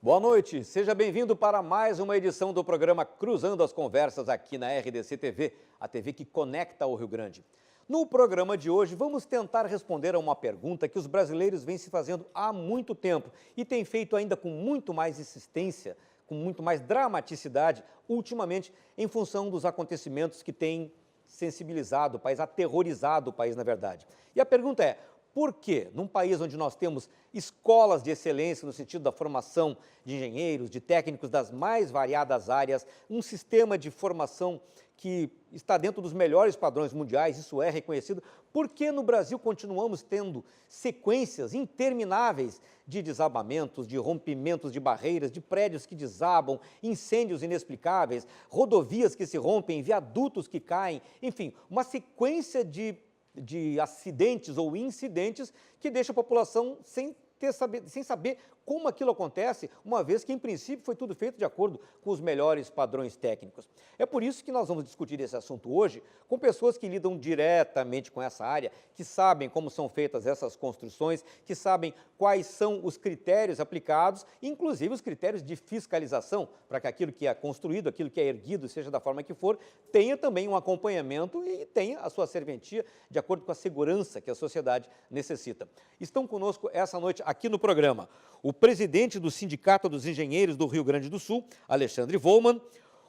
Boa noite, seja bem-vindo para mais uma edição do programa Cruzando as Conversas aqui na RDC TV, a TV que conecta o Rio Grande. No programa de hoje, vamos tentar responder a uma pergunta que os brasileiros vêm se fazendo há muito tempo e têm feito ainda com muito mais insistência, com muito mais dramaticidade, ultimamente, em função dos acontecimentos que têm sensibilizado o país, aterrorizado o país, na verdade. E a pergunta é: por que, num país onde nós temos escolas de excelência no sentido da formação de engenheiros, de técnicos das mais variadas áreas, um sistema de formação que está dentro dos melhores padrões mundiais, isso é reconhecido, por que no Brasil continuamos tendo sequências intermináveis de desabamentos, de rompimentos de barreiras, de prédios que desabam, incêndios inexplicáveis, rodovias que se rompem, viadutos que caem, enfim, uma sequência de acidentes ou incidentes que deixa a população sem saber como aquilo acontece, uma vez que, em princípio, foi tudo feito de acordo com os melhores padrões técnicos. É por isso que nós vamos discutir esse assunto hoje com pessoas que lidam diretamente com essa área, que sabem como são feitas essas construções, que sabem quais são os critérios aplicados, inclusive os critérios de fiscalização, para que aquilo que é construído, aquilo que é erguido, seja da forma que for, tenha também um acompanhamento e tenha a sua serventia de acordo com a segurança que a sociedade necessita. Estão conosco essa noite aqui no programa o presidente do Sindicato dos Engenheiros do Rio Grande do Sul, Alexandre Volman,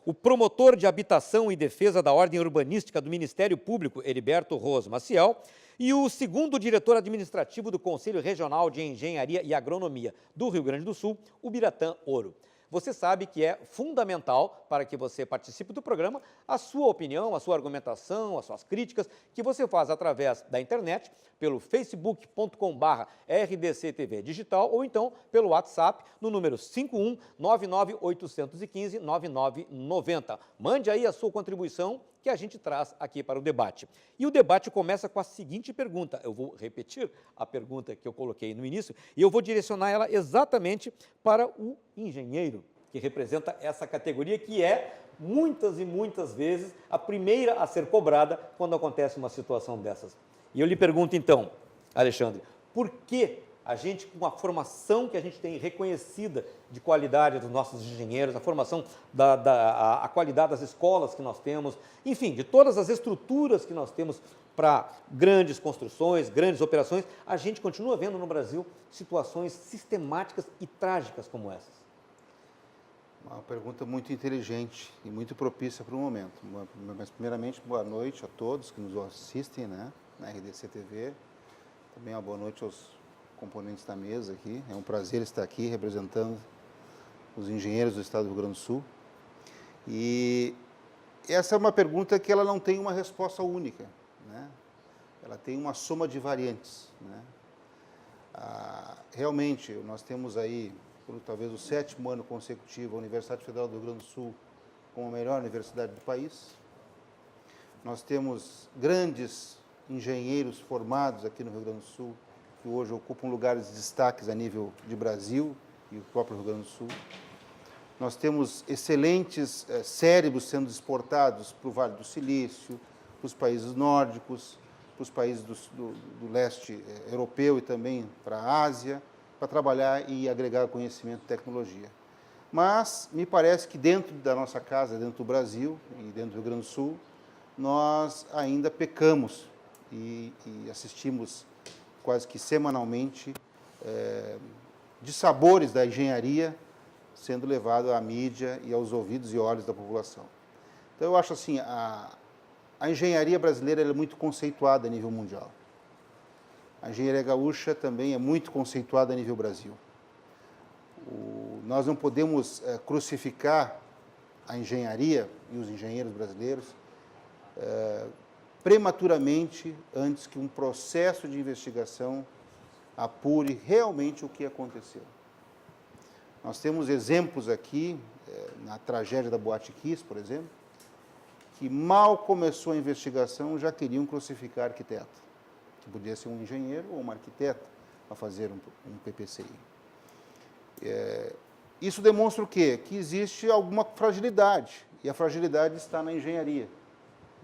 o promotor de Habitação e Defesa da Ordem Urbanística do Ministério Público, Heriberto Ros Maciel, e o segundo diretor administrativo do Conselho Regional de Engenharia e Agronomia do Rio Grande do Sul, o Biratã Ouro. Você sabe que é fundamental para que você participe do programa a sua opinião, a sua argumentação, as suas críticas, que você faz através da internet, pelo facebook.com/RDCTV Digital ou então pelo WhatsApp no número 51 99815 9990. Mande aí a sua contribuição que a gente traz aqui para o debate. E o debate começa com a seguinte pergunta. Eu vou repetir a pergunta que eu coloquei no início e eu vou direcionar ela exatamente para o engenheiro, que representa essa categoria que é, muitas e muitas vezes, a primeira a ser cobrada quando acontece uma situação dessas. E eu lhe pergunto então, Alexandre, por que a gente, com a formação que a gente tem reconhecida de qualidade dos nossos engenheiros, a formação, a qualidade das escolas que nós temos, enfim, de todas as estruturas que nós temos para grandes construções, grandes operações, a gente continua vendo no Brasil situações sistemáticas e trágicas como essas? Uma pergunta muito inteligente e muito propícia para o momento. Mas, primeiramente, boa noite a todos que nos assistem, né, na RDC TV. Também uma boa noite aos componentes da mesa aqui. É um prazer estar aqui representando os engenheiros do estado do Rio Grande do Sul. E essa é uma pergunta que ela não tem uma resposta única, né? Ela tem uma soma de variantes, né? Realmente, nós temos aí, por talvez o 7º ano consecutivo, a Universidade Federal do Rio Grande do Sul como a melhor universidade do país. Nós temos grandes engenheiros formados aqui no Rio Grande do Sul, que hoje ocupam lugares de destaques a nível de Brasil e o próprio Rio Grande do Sul. Nós temos excelentes cérebros sendo exportados para o Vale do Silício, para os países nórdicos, para os países do leste europeu e também para a Ásia, para trabalhar e agregar conhecimento e tecnologia. Mas me parece que dentro da nossa casa, dentro do Brasil e dentro do Rio Grande do Sul, nós ainda pecamos e assistimos quase que semanalmente de sabores da engenharia sendo levado à mídia e aos ouvidos e olhos da população. Então, eu acho assim, a engenharia brasileira é muito conceituada a nível mundial. A engenharia gaúcha também é muito conceituada a nível Brasil. Nós não podemos crucificar a engenharia e os engenheiros brasileiros prematuramente antes que um processo de investigação apure realmente o que aconteceu. Nós temos exemplos aqui, na tragédia da Boate Kiss, por exemplo, que mal começou a investigação já queriam crucificar arquiteto, que podia ser um engenheiro ou uma arquiteta a fazer um PPCI. Isso demonstra o quê? Que existe alguma fragilidade, e a fragilidade está na engenharia,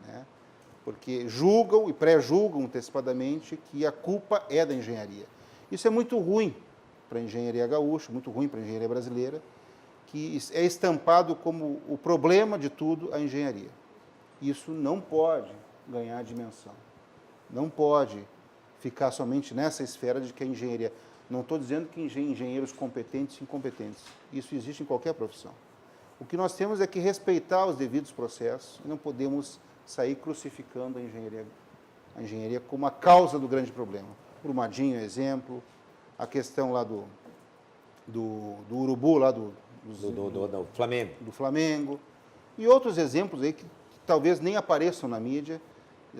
né? Porque julgam e pré-julgam antecipadamente que a culpa é da engenharia. Isso é muito ruim, para a engenharia gaúcha, muito ruim para a engenharia brasileira, que é estampado como o problema de tudo a engenharia. Isso não pode ganhar dimensão. Não pode ficar somente nessa esfera de que a engenharia... Não estou dizendo que engenheiros competentes e incompetentes. Isso existe em qualquer profissão. O que nós temos é que respeitar os devidos processos e não podemos sair crucificando a engenharia como a causa do grande problema. Brumadinho é exemplo, a questão lá do urubu, lá do Flamengo. Do Flamengo, e outros exemplos aí que talvez nem apareçam na mídia,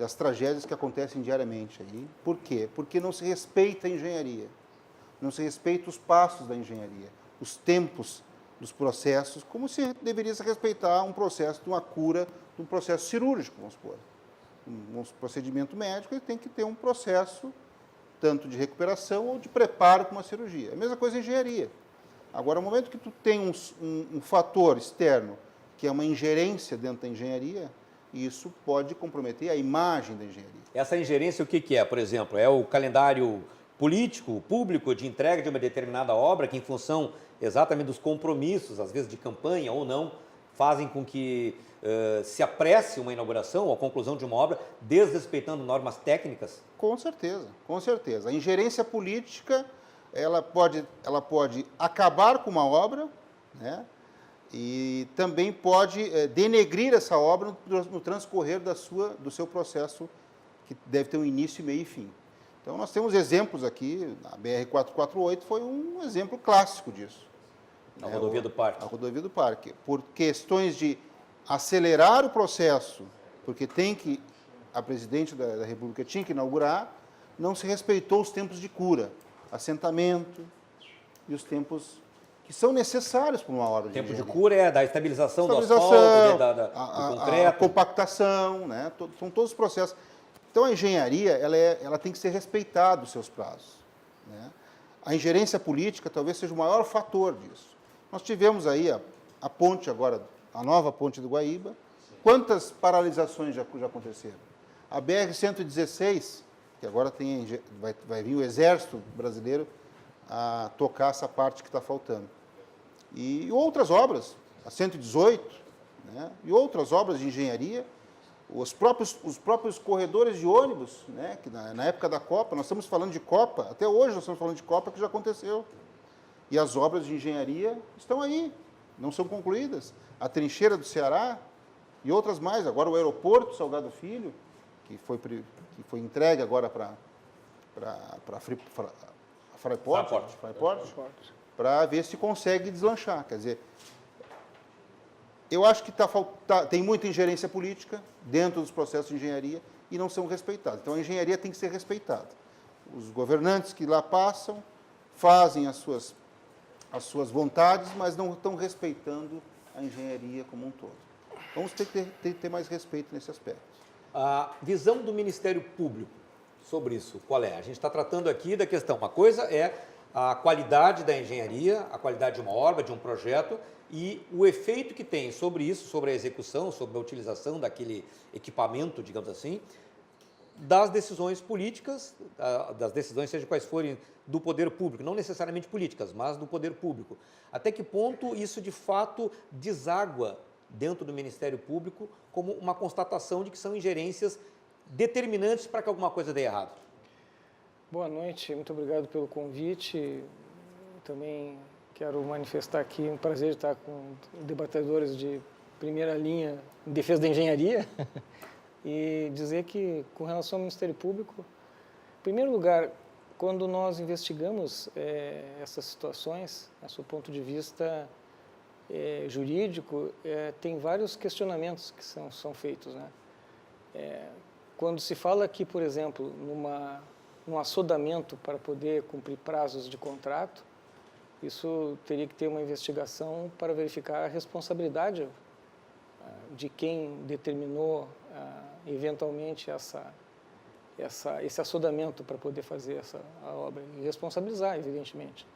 as tragédias que acontecem diariamente aí. Por quê? Porque não se respeita a engenharia, não se respeita os passos da engenharia, os tempos dos processos, como se deveria se respeitar um processo de uma cura, de um processo cirúrgico, vamos supor. Um procedimento médico, ele tem que ter um processo tanto de recuperação ou de preparo para uma cirurgia. A mesma coisa em engenharia. Agora, no momento que tu tem um fator externo, que é uma ingerência dentro da engenharia, isso pode comprometer a imagem da engenharia. Essa ingerência, o que é, por exemplo? É o calendário político, público, de entrega de uma determinada obra, que em função exatamente dos compromissos, às vezes de campanha ou não, fazem com que se apresse uma inauguração ou a conclusão de uma obra, desrespeitando normas técnicas? Com certeza, com certeza. A ingerência política, ela pode acabar com uma obra, né? E também pode denegrir essa obra no transcorrer do seu processo, que deve ter um início, meio e fim. Então, nós temos exemplos aqui, a BR-448 foi um exemplo clássico disso. A rodovia do Parque. A rodovia do Parque. Por questões de acelerar o processo, porque a presidente da República tinha que inaugurar, não se respeitou os tempos de cura, assentamento e os tempos que são necessários para uma obra de engenharia. O tempo de cura é da estabilização do asfalto, do concreto. A compactação, né? São todos os processos. Então, a engenharia, ela tem que ser respeitada os seus prazos, né? A ingerência política talvez seja o maior fator disso. Nós tivemos aí a ponte agora, a nova ponte do Guaíba. Quantas paralisações já aconteceram? A BR-116, que agora vai vir o Exército Brasileiro a tocar essa parte que está faltando. E outras obras, a 118, né? E outras obras de engenharia, os próprios corredores de ônibus, né? Que na época da Copa, nós estamos falando de Copa, até hoje nós estamos falando de Copa, que já aconteceu. E as obras de engenharia estão aí, não são concluídas. A trincheira do Ceará e outras mais. Agora o aeroporto Salgado Filho, que foi entregue agora para Freeport, para ver se consegue deslanchar. Quer dizer, eu acho que tem muita ingerência política dentro dos processos de engenharia e não são respeitados. Então, a engenharia tem que ser respeitada. Os governantes que lá passam fazem as suas vontades, mas não estão respeitando a engenharia como um todo. Vamos ter que ter mais respeito nesse aspecto. A visão do Ministério Público sobre isso, qual é? A gente está tratando aqui da questão, uma coisa é a qualidade da engenharia, a qualidade de uma obra, de um projeto e o efeito que tem sobre isso, sobre a execução, sobre a utilização daquele equipamento, digamos assim, das decisões políticas, das decisões, seja quais forem, do poder público, não necessariamente políticas, mas do poder público. Até que ponto isso, de fato, deságua dentro do Ministério Público como uma constatação de que são ingerências determinantes para que alguma coisa dê errado? Boa noite, muito obrigado pelo convite. Também quero manifestar aqui um prazer de estar com debatedores de primeira linha em defesa da engenharia e dizer que, com relação ao Ministério Público, em primeiro lugar, quando nós investigamos essas situações, a seu ponto de vista jurídico, tem vários questionamentos que são feitos, né? Quando se fala aqui, por exemplo, num assodamento para poder cumprir prazos de contrato, isso teria que ter uma investigação para verificar a responsabilidade de quem determinou eventualmente esse assodamento para poder fazer a obra e responsabilizar, evidentemente.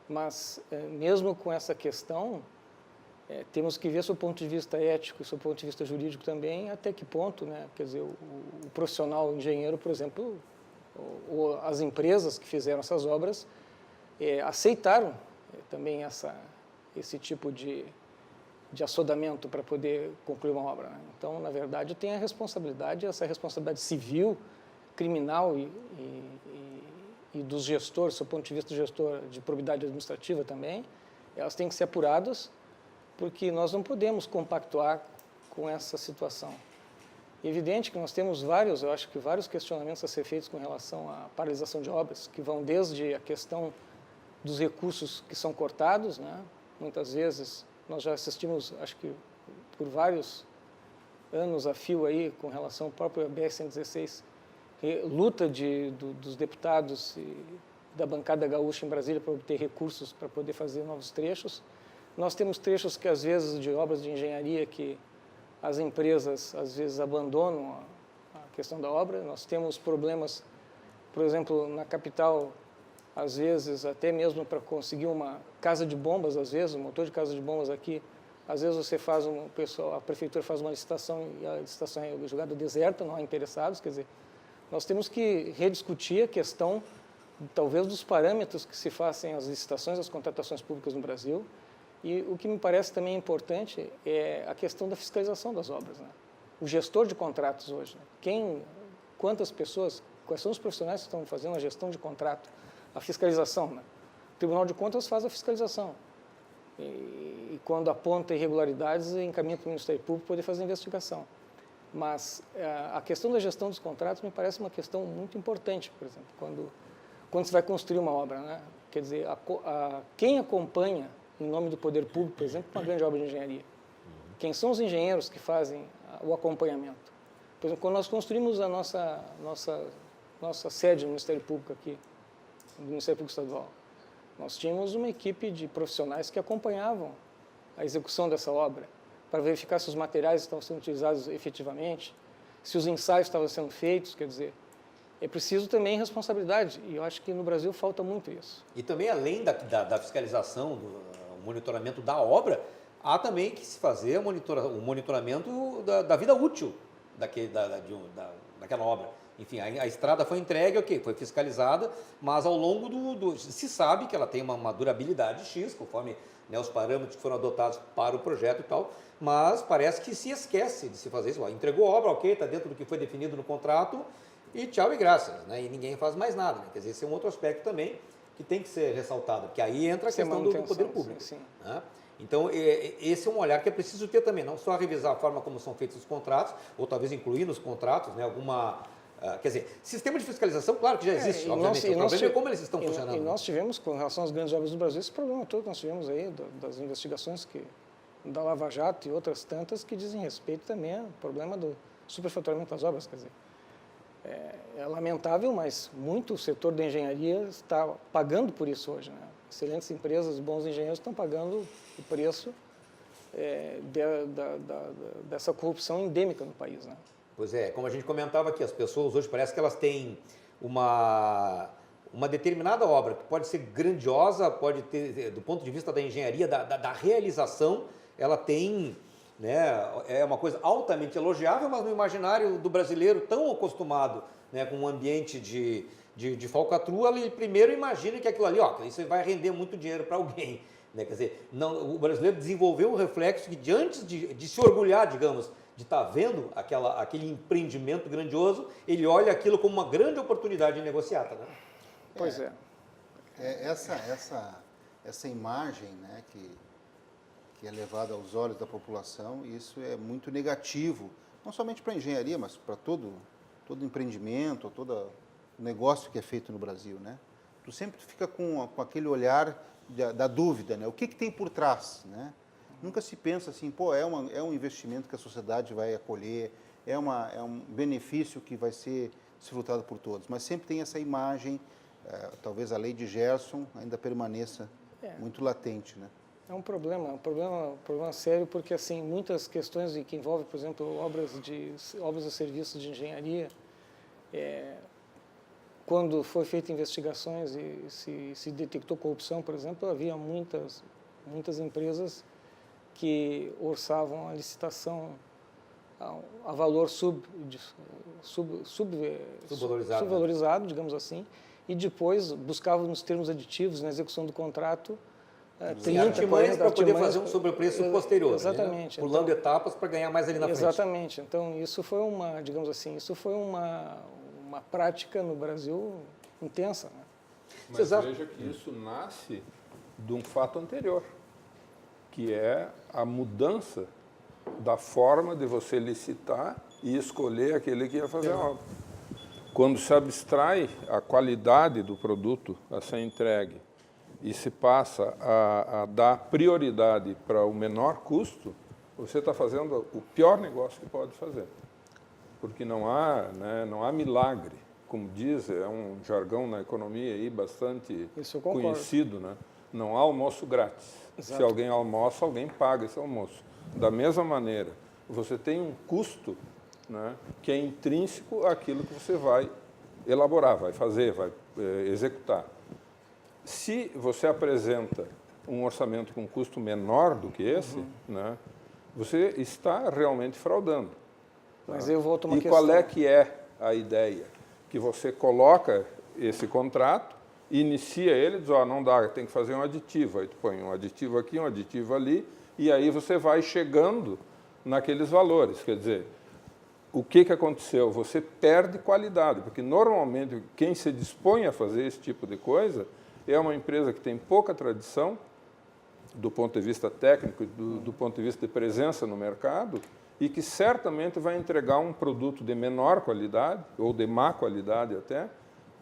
Mas, mesmo com essa questão, temos que ver, do ponto de vista ético e do ponto de vista jurídico também, até que ponto, né? Quer dizer, o profissional, o engenheiro, por exemplo, ou as empresas que fizeram essas obras, aceitaram também esse tipo de assodamento para poder concluir uma obra, né? Então, na verdade, tem a responsabilidade, essa responsabilidade civil, criminal e dos gestores, do ponto de vista do gestor de probidade administrativa também, elas têm que ser apuradas, porque nós não podemos compactuar com essa situação. É evidente que nós temos eu acho que vários questionamentos a ser feitos com relação à paralisação de obras, que vão desde a questão dos recursos que são cortados, né? Muitas vezes nós já assistimos, acho que por vários anos a fio aí, com relação ao próprio BR-116, luta dos deputados e da bancada gaúcha em Brasília para obter recursos para poder fazer novos trechos. Nós temos trechos que, às vezes, de obras de engenharia que as empresas, às vezes, abandonam a questão da obra. Nós temos problemas, por exemplo, na capital, às vezes, até mesmo para conseguir uma casa de bombas, às vezes, um motor de casa de bombas aqui, às vezes você a prefeitura faz uma licitação e a licitação é jogada deserta, não há interessados, quer dizer, nós temos que rediscutir a questão, talvez, dos parâmetros que se fazem as licitações, as contratações públicas no Brasil. E o que me parece também importante é a questão da fiscalização das obras, né? O gestor de contratos hoje, né? Quantas pessoas, quais são os profissionais que estão fazendo a gestão de contrato, a fiscalização, né? O Tribunal de Contas faz a fiscalização. E quando aponta irregularidades, encaminha para o Ministério Público poder fazer a investigação. Mas a questão da gestão dos contratos me parece uma questão muito importante, por exemplo, quando se vai construir uma obra, né? Quer dizer, quem acompanha, em nome do poder público, por exemplo, uma grande obra de engenharia? Quem são os engenheiros que fazem o acompanhamento? Por exemplo, quando nós construímos a nossa sede no Ministério Público aqui, no Ministério Público Estadual, nós tínhamos uma equipe de profissionais que acompanhavam a execução dessa obra, para verificar se os materiais estavam sendo utilizados efetivamente, se os ensaios estavam sendo feitos, quer dizer, é preciso também responsabilidade, e eu acho que no Brasil falta muito isso. E também, além da fiscalização, do monitoramento da obra, há também que se fazer o monitoramento da vida útil daquela obra. Enfim, a estrada foi entregue, ok, foi fiscalizada, mas ao longo se sabe que ela tem uma durabilidade X, conforme, né, os parâmetros que foram adotados para o projeto e tal, mas parece que se esquece de se fazer isso. Entregou a obra, ok, está dentro do que foi definido no contrato, e tchau e graças, né? E ninguém faz mais nada, né? Quer dizer, esse é um outro aspecto também que tem que ser ressaltado, porque aí entra a questão do poder público. Sim. Né? Então, esse é um olhar que é preciso ter também, não só revisar a forma como são feitos os contratos, ou talvez incluir nos contratos, né, quer dizer, sistema de fiscalização, claro que já existe, obviamente, o problema é como eles estão funcionando. E nós tivemos, com relação às grandes obras do Brasil, esse problema todo que nós tivemos aí, das investigações da Lava Jato e outras tantas, que dizem respeito também ao problema do superfaturamento das obras, quer dizer. É lamentável, mas muito o setor da engenharia está pagando por isso hoje, né? Excelentes empresas, bons engenheiros estão pagando o preço dessa corrupção endêmica no país, né? Pois é, como a gente comentava aqui, as pessoas hoje parece que elas têm uma determinada obra que pode ser grandiosa, pode ter, do ponto de vista da engenharia, da realização, ela tem, né, é uma coisa altamente elogiável, mas no imaginário do brasileiro tão acostumado, né, com um ambiente de falcatrua, ele primeiro imagina que aquilo ali, isso vai render muito dinheiro para alguém. Né? Quer dizer, não, o brasileiro desenvolveu um reflexo que, antes de se orgulhar, digamos, de estar vendo aquele empreendimento grandioso, ele olha aquilo como uma grande oportunidade de negociata. Né? Pois é. Essa imagem, né, que é levada aos olhos da população, isso é muito negativo, não somente para a engenharia, mas para todo empreendimento, todo negócio que é feito no Brasil, né? Tu sempre fica com aquele olhar da dúvida, né? O que tem por trás, né? Nunca se pensa assim, é um investimento que a sociedade vai acolher, é um benefício que vai ser desfrutado por todos, mas sempre tem essa imagem, talvez a lei de Gerson ainda permaneça muito latente, né? É um problema sério, porque assim, muitas questões que envolvem, por exemplo, obras e serviços de engenharia, quando foi feita investigações e se detectou corrupção, por exemplo, havia muitas empresas que orçavam a licitação a valor subvalorizado, digamos assim, e depois buscava nos termos aditivos, na execução do contrato, Sim, artimanhas para poder fazer um sobrepreço posterior. Exatamente. Né? Pulando etapas para ganhar mais ali na frente. Exatamente. Então, isso foi uma, digamos assim, uma prática no Brasil intensa. Né? Mas veja que isso nasce de um fato anterior, que é a mudança da forma de você licitar e escolher aquele que ia fazer a obra. Quando se abstrai a qualidade do produto a ser entregue e se passa a dar prioridade para o menor custo, você está fazendo o pior negócio que pode fazer. Porque não há milagre. Como diz, é um jargão na economia aí bastante conhecido, né? Não há almoço grátis. Exato. Se alguém almoça, alguém paga esse almoço. Da mesma maneira, você tem um custo, né, que é intrínseco àquilo que você vai elaborar, vai fazer, vai executar. Se você apresenta um orçamento com custo menor do que esse, né, você está realmente fraudando. Mas tá? eu volto a uma E questão. qual é que é a ideia? Que você coloca esse contrato, inicia ele, diz, não dá, tem que fazer um aditivo. Aí tu põe um aditivo aqui, um aditivo ali, e aí você vai chegando naqueles valores. Quer dizer, o que aconteceu? Você perde qualidade, porque normalmente quem se dispõe a fazer esse tipo de coisa é uma empresa que tem pouca tradição, do ponto de vista técnico, do ponto de vista de presença no mercado, e que certamente vai entregar um produto de menor qualidade, ou de má qualidade até,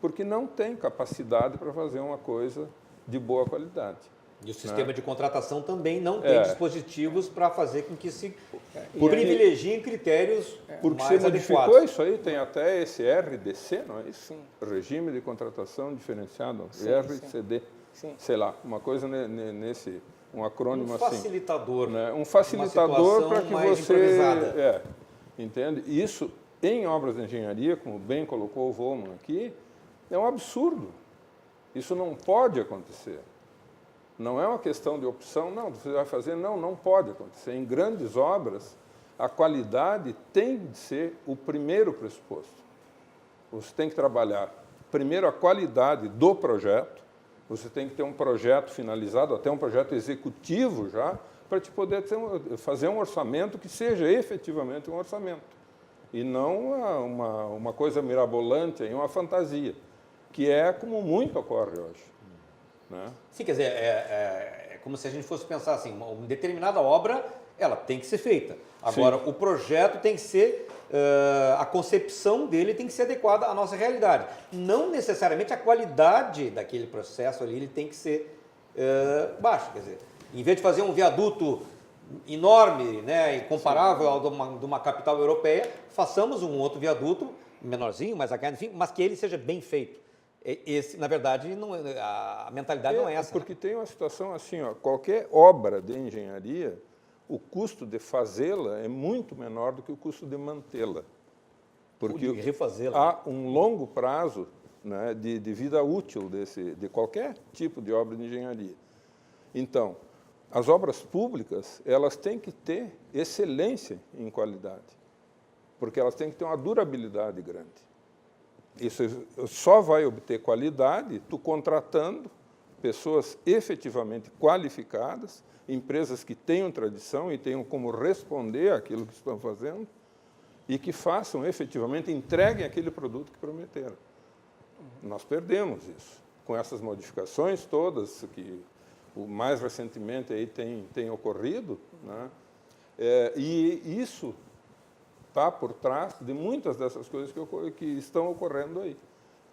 porque não tem capacidade para fazer uma coisa de boa qualidade. E o sistema de contratação também não tem dispositivos para fazer com que se privilegiem critérios porque mais se modificou adequados. Isso aí, tem até esse RDC, não é isso? Sim. Regime de Contratação Diferenciado, sim, RCD, sim. Sei lá, uma coisa nesse, um acrônimo assim. Facilitador. Né? Um facilitador para que você... entende? Isso, em obras de engenharia, como bem colocou o Volman aqui, é um absurdo. Isso não pode acontecer. Não é uma questão de opção, não, você vai fazer, não pode acontecer. Em grandes obras, a qualidade tem de ser o primeiro pressuposto. Você tem que trabalhar, primeiro, a qualidade do projeto, você tem que ter um projeto finalizado, até um projeto executivo já, para te poder fazer um orçamento que seja efetivamente um orçamento. E não uma coisa mirabolante, uma fantasia, que é como muito ocorre hoje. Né? Sim, quer dizer, é como se a gente fosse pensar assim, uma determinada obra, ela tem que ser feita. Agora, o projeto tem que ser, a concepção dele tem que ser adequada à nossa realidade. Não necessariamente a qualidade daquele processo ali, ele tem que ser baixa. Quer dizer, em vez de fazer um viaduto enorme, né, incomparável ao de uma capital europeia, façamos um outro viaduto, menorzinho, mas que ele seja bem feito. Esse, na verdade, a mentalidade não é essa. Porque tem uma situação assim, qualquer obra de engenharia, o custo de fazê-la é muito menor do que o custo de mantê-la. Porque há um longo prazo, né, de vida útil de qualquer tipo de obra de engenharia. Então, as obras públicas, elas têm que ter excelência em qualidade, porque elas têm que ter uma durabilidade grande. Isso só vai obter qualidade tu contratando pessoas efetivamente qualificadas, empresas que tenham tradição e tenham como responder àquilo que estão fazendo e que façam efetivamente, entreguem aquele produto que prometeram. Nós perdemos isso. Com essas modificações todas que mais recentemente aí tem ocorrido, né? E isso está por trás de muitas dessas coisas que estão ocorrendo aí.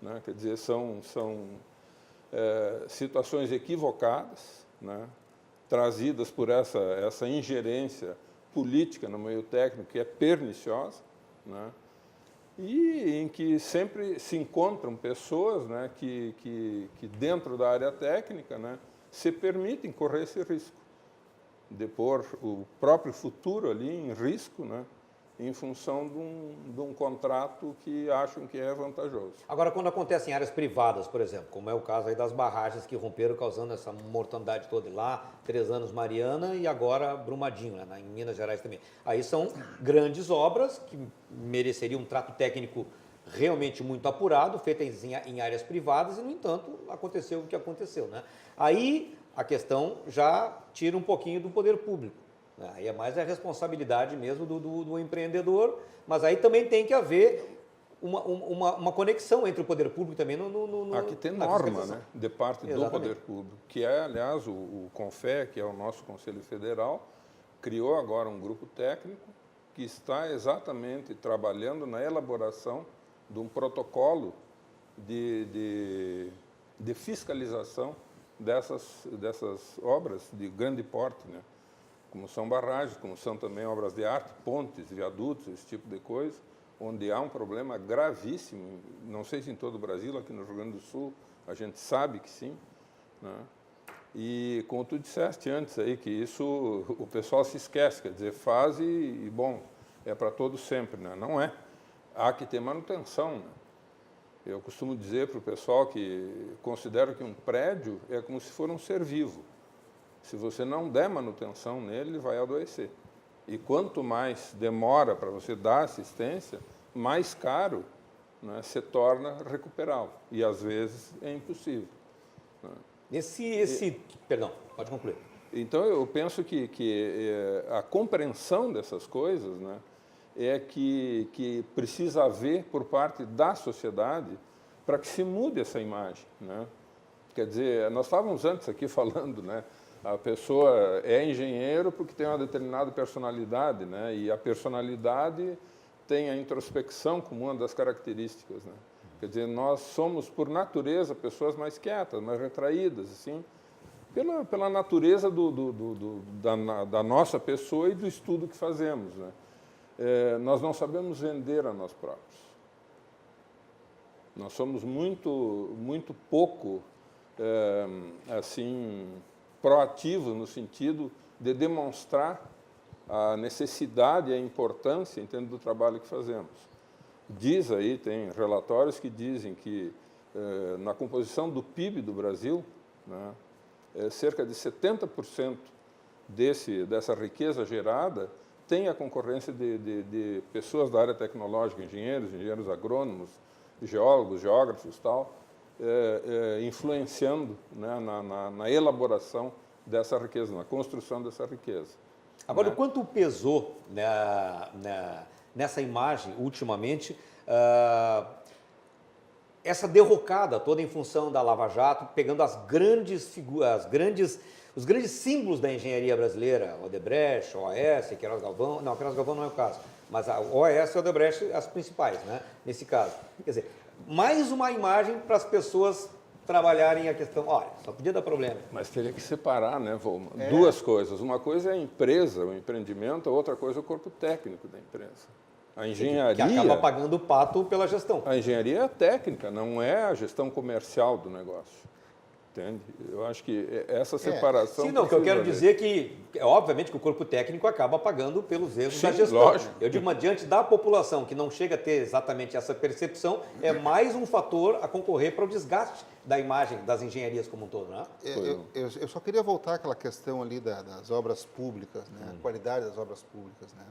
Né? Quer dizer, são situações equivocadas, né? Trazidas por essa ingerência política no meio técnico, que é perniciosa, né? E em que sempre se encontram pessoas, né, que dentro da área técnica, né, se permitem correr esse risco, de pôr o próprio futuro ali em risco, né, em função de um contrato que acham que é vantajoso. Agora, quando acontece em áreas privadas, por exemplo, como é o caso aí das barragens que romperam, causando essa mortandade toda lá, 3 anos Mariana e agora Brumadinho, né, em Minas Gerais também. Aí são grandes obras que mereceriam um trato técnico realmente muito apurado, feito em áreas privadas, e, no entanto, aconteceu o que aconteceu, né? Aí a questão já tira um pouquinho do poder público, né? Aí é mais a responsabilidade mesmo do empreendedor, mas aí também tem que haver uma conexão entre o poder público também Aqui tem norma, né, de parte do poder público, que é, aliás, o CONFE, que é o nosso Conselho Federal, criou agora um grupo técnico que está exatamente trabalhando na elaboração de um protocolo de fiscalização dessas obras de grande porte, né? Como são barragens, como são também obras de arte, pontes, viadutos, esse tipo de coisa, onde há um problema gravíssimo, não sei se em todo o Brasil, aqui no Rio Grande do Sul, a gente sabe que sim, né? E como tu disseste antes aí, que isso o pessoal se esquece, quer dizer, faz e bom, é para todos sempre, né? Não é. Há que ter manutenção, né? Eu costumo dizer para o pessoal que considero que um prédio é como se for um ser vivo. Se você não der manutenção nele, ele vai adoecer. E quanto mais demora para você dar assistência, mais caro, né, se torna recuperá-lo. E às vezes é impossível, né? Perdão, pode concluir. Então eu penso que a compreensão dessas coisas, né, é que precisa haver por parte da sociedade para que se mude essa imagem, né? Quer dizer, nós estávamos antes aqui falando, né? A pessoa é engenheiro porque tem uma determinada personalidade, né? E a personalidade tem a introspecção como uma das características, né? Quer dizer, nós somos, por natureza, pessoas mais quietas, mais retraídas, assim, pela natureza da nossa pessoa e do estudo que fazemos, né? Nós não sabemos vender a nós próprios. Nós somos muito pouco, assim, proativos no sentido de demonstrar a necessidade e a importância, entende, do trabalho que fazemos. Diz aí, tem relatórios que dizem que na composição do PIB do Brasil, né, cerca de 70% dessa riqueza gerada tem a concorrência de pessoas da área tecnológica, engenheiros agrônomos, geólogos, geógrafos, tal, influenciando, né, na elaboração dessa riqueza, na construção dessa riqueza. Agora, né? O quanto pesou nessa imagem, ultimamente, essa derrocada toda em função da Lava Jato, pegando os grandes símbolos da engenharia brasileira, Odebrecht, OAS, Queiroz Galvão, não, Queiroz Galvão não é o caso, mas a OAS e a Odebrecht, as principais, né, nesse caso. Quer dizer, mais uma imagem para as pessoas trabalharem a questão, olha, só podia dar problema. Mas teria que separar, né, Volma? Duas coisas. Uma coisa é a empresa, o empreendimento, a outra coisa é o corpo técnico da empresa. A engenharia... Que acaba pagando o pato pela gestão. A engenharia é técnica, não é a gestão comercial do negócio. Entende? Eu acho que essa separação... Sim, não, o que eu quero dizer é que, obviamente, que o corpo técnico acaba pagando pelos erros da gestão. Lógico. Eu digo, mas diante da população que não chega a ter exatamente essa percepção, é mais um fator a concorrer para o desgaste da imagem das engenharias como um todo, né? Eu só queria voltar àquela questão ali das obras públicas, né? A qualidade das obras públicas, né?